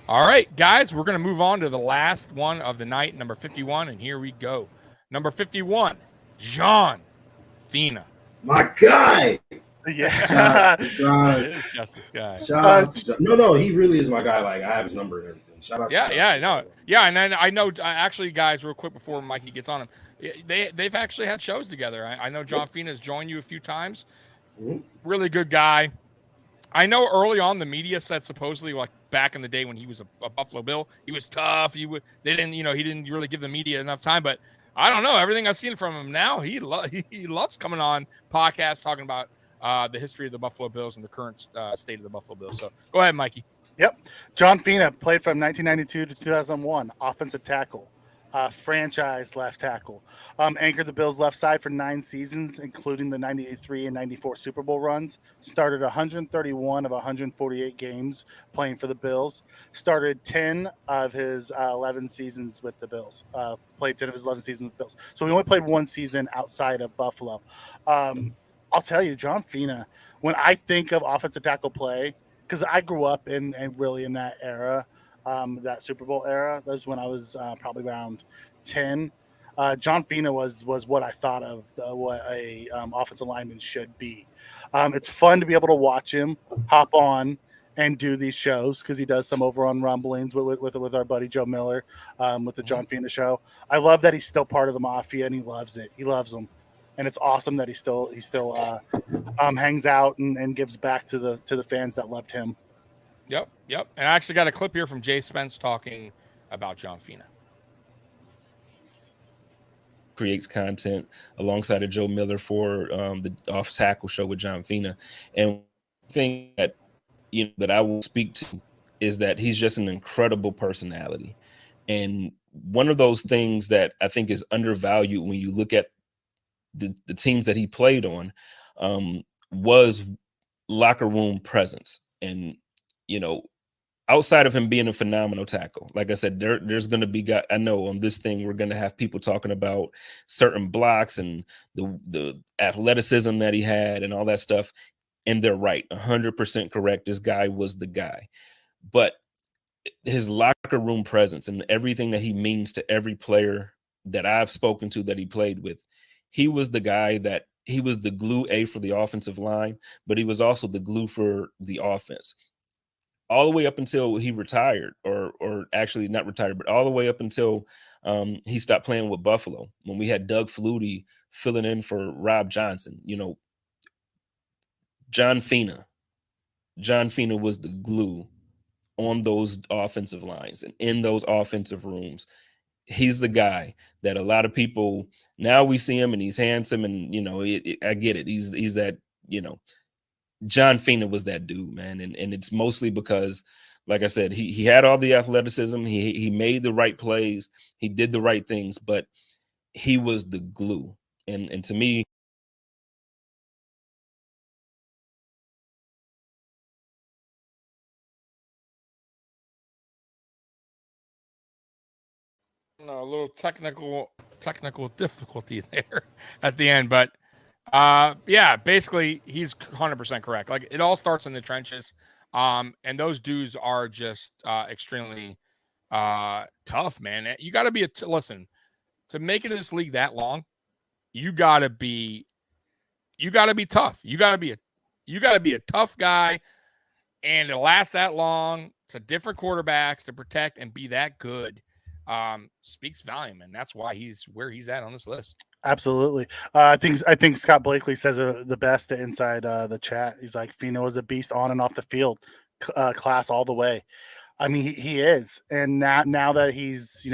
All right, guys, we're going to move on to the last one of the night, number 51, and here we go. Number 51, John Fina. My guy. Yeah. John. Justice guy. No, he really is my guy. Like, I have his number and everything. Shout out. And I know, actually, guys, real quick before Mikey gets on him, they've actually had shows together. I know John Fina has joined you a few times. Mm-hmm. Really good guy. I know early on the media said supposedly, like back in the day when he was a Buffalo Bill, he was tough. He didn't really give the media enough time. But I don't know, everything I've seen from him now, he loves coming on podcasts talking about the history of the Buffalo Bills and the current state of the Buffalo Bills. So go ahead, Mikey. Yep. John Fina played from 1992 to 2001, offensive tackle, franchise left tackle. Anchored the Bills' left side for 9 seasons, including the 93 and 94 Super Bowl runs. Started 131 of 148 games playing for the Bills. Started 10 of his 11 seasons with the Bills. Played 10 of his 11 seasons with the Bills. So he only played 1 season outside of Buffalo. I'll tell you, John Fina, when I think of offensive tackle play, because I grew up in really in that era, that Super Bowl era. That was when I was probably around 10. John Fina was what I thought of what a offensive lineman should be. It's fun to be able to watch him hop on and do these shows, because he does some over on Rumblings with our buddy Joe Miller with the John Fina show. I love that he's still part of the Mafia, and he loves it. He loves them. And it's awesome that he still hangs out and gives back to the fans that loved him. Yep. And I actually got a clip here from Jay Spence talking about John Fina. Creates content alongside of Joe Miller for the Off Tackle show with John Fina. And the thing that that I will speak to is that he's just an incredible personality. And one of those things that I think is undervalued when you look at the teams that he played on was locker room presence. And outside of him being a phenomenal tackle, like I said, there's going to be I know on this thing we're going to have people talking about certain blocks and the athleticism that he had and all that stuff, and they're right, 100% correct. This guy was the guy, but his locker room presence and everything that he means to every player that I've spoken to that he played with, he was the guy that he was the glue for the offensive line, but he was also the glue for the offense. All the way up until he retired, or actually not retired, but all the way up until he stopped playing with Buffalo, when we had Doug Flutie filling in for Rob Johnson. John Fina was the glue on those offensive lines and in those offensive rooms. He's the guy that a lot of people, now we see him and he's handsome and, I get it. He's that, John Fina was that dude, man. And it's mostly because, like I said, he had all the athleticism. He made the right plays. He did the right things, but he was the glue. And to me, a little technical difficulty there at the end, but yeah, basically he's 100% correct. Like, it all starts in the trenches, and those dudes are just extremely tough, man. You got to be listen, to make it in this league that long, you got to be tough. You got to be a tough guy, and to last that long, to different quarterbacks, to protect and be that good, speaks volume, and that's why he's where he's at on this list. Absolutely. I think Scott Blakely says the best inside the chat. He's like, Fino is a beast on and off the field, class all the way. I mean, he is, and now that he's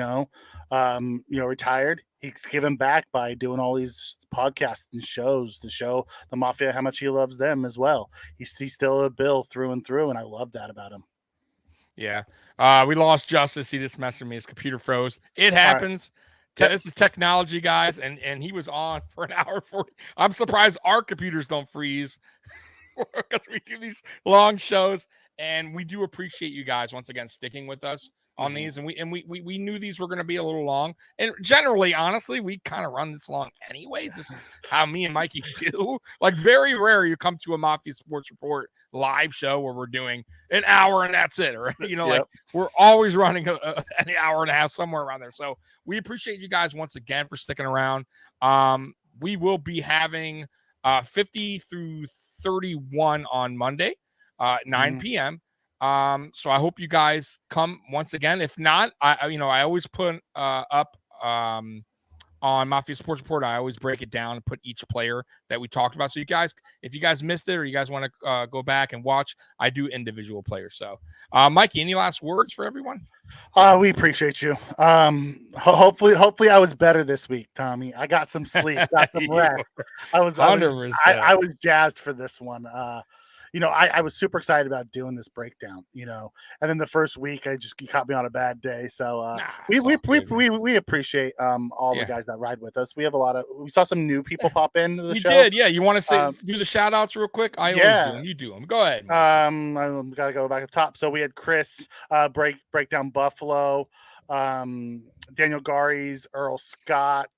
retired, he's given back by doing all these podcasts and shows to show the Mafia how much he loves them as well. He's still a Bill through and through, and I love that about him. Yeah. We lost Justice. He just messaged me. His computer froze. It happens. Right. This is technology, guys, and he was on for an hour 40. I'm surprised our computers don't freeze because we do these long shows, and we do appreciate you guys once again sticking with us on these. And we knew these were going to be a little long, and generally, honestly, we kind of run this long anyways. This is how me and Mikey do. Like, very rare you come to a Mafia Sports Report live show where we're doing an hour and that's it, or like we're always running an hour and a half, somewhere around there. So we appreciate you guys once again for sticking around. We will be having 50 through 31 on Monday, 9 p.m. So I hope you guys come once again. If not, I always put up on Mafia Sports Report, I always break it down and put each player that we talked about. So you guys, if you guys missed it or you guys want to go back and watch, I do individual players. So Mikey, any last words for everyone? We appreciate you. Hopefully I was better this week, Tommy. I got some sleep, got some rest. I was jazzed for this one. I was super excited about doing this breakdown, and then the first week you caught me on a bad day. So we appreciate all the guys that ride with us. We saw some new people pop into the show. We did, yeah. You want to do the shout outs real quick? I always do them. You do them. Go ahead. I gotta go back to the top. So we had Chris break down Buffalo, Daniel Garies, Earl Scott,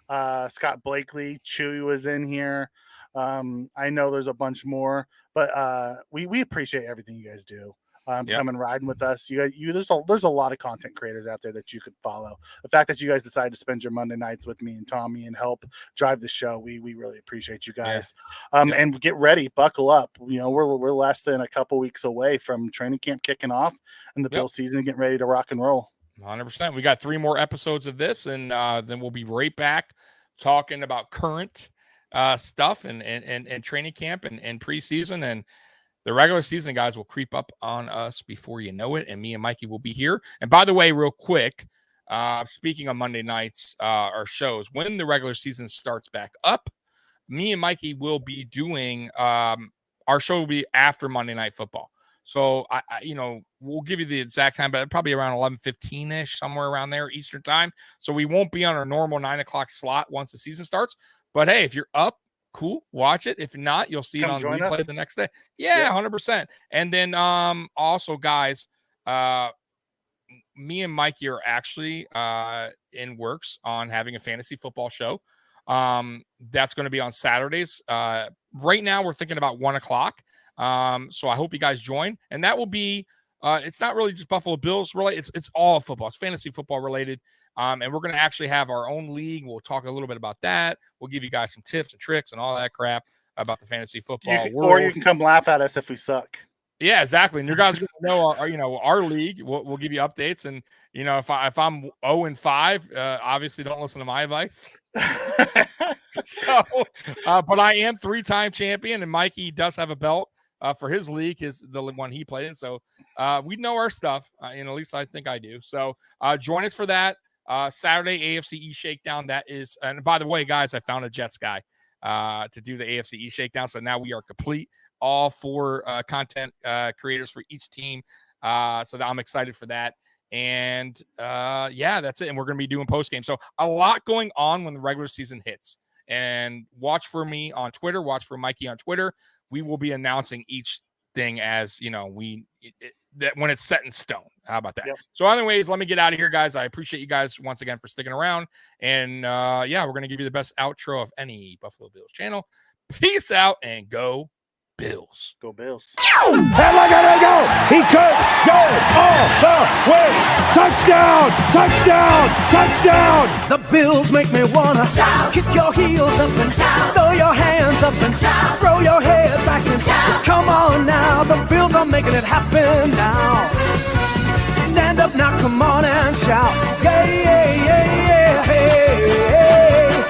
Scott Blakely, Chewy was in here. I know there's a bunch more, but we appreciate everything you guys do. Come and riding with us. There's a lot of content creators out there that you could follow. The fact that you guys decided to spend your Monday nights with me and Tommy and help drive the show, we really appreciate you guys. And get ready, buckle up. We're less than a couple weeks away from training camp kicking off and the Bill season getting ready to rock and roll. 100%. We got 3 more episodes of this, and then we'll be right back talking about current stuff and training camp and preseason, and the regular season guys will creep up on us before you know it, and me and Mikey will be here. And by the way, real quick, speaking of Monday nights, our shows, when the regular season starts back up, me and Mikey will be doing our show will be after Monday Night Football. So we'll give you the exact time, but probably around 11:15ish, somewhere around there Eastern time. So we won't be on our normal 9:00 slot once the season starts. But hey, if you're up, cool, watch it. If not, you'll see it on replay the next day. Yeah, 100%. And then also, guys, me and Mikey are actually in works on having a fantasy football show. That's going to be on Saturdays. Right now, we're thinking about 1:00. So I hope you guys join. And that will be, it's not really just Buffalo Bills related. It's all football. It's fantasy football related. And we're going to actually have our own league. We'll talk a little bit about that. We'll give you guys some tips and tricks and all that crap about the fantasy football world. Or you can come laugh at us if we suck. Yeah, exactly. And you guys are going to know our league. We'll give you updates. And if I'm 0-5, obviously don't listen to my advice. So, but I am 3-time champion, and Mikey does have a belt for his league, the one he played in. So we know our stuff. At least I think I do. So join us for that. Saturday AFC East Shakedown. That is, and by the way, guys, I found a Jets guy to do the AFC East Shakedown. So now we are complete. All 4 content creators for each team So I'm excited for that. And yeah, that's it. And we're going to be doing post game. So a lot going on when the regular season hits. And watch for me on Twitter. Watch for Mikey on Twitter. We will be announcing each thing as that when it's set in stone. How about that? Yep. So anyways, let me get out of here, guys. I appreciate you guys once again for sticking around. And yeah, we're going to give you the best outro of any Buffalo Bills channel. Peace out and go Bills. Go Bills. And look at it go. He could go all the way. Touchdown, touchdown, touchdown. The Bills make me wanna shout. Kick your heels up and shout. Throw your hands up and shout. Throw your head back and shout. Come on now, the Bills are making it happen now. Stand up now, come on and shout. Yeah, yeah, yeah, yeah. Hey, hey,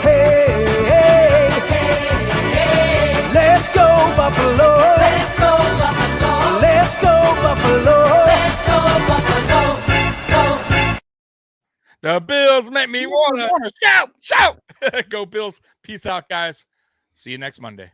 hey, hey, hey. Let's go Buffalo. Let's go Buffalo. Let's go Buffalo. Let's go Buffalo. Go. The Bills make me wanna shout, shout. Go Bills. Peace out, guys. See you next Monday.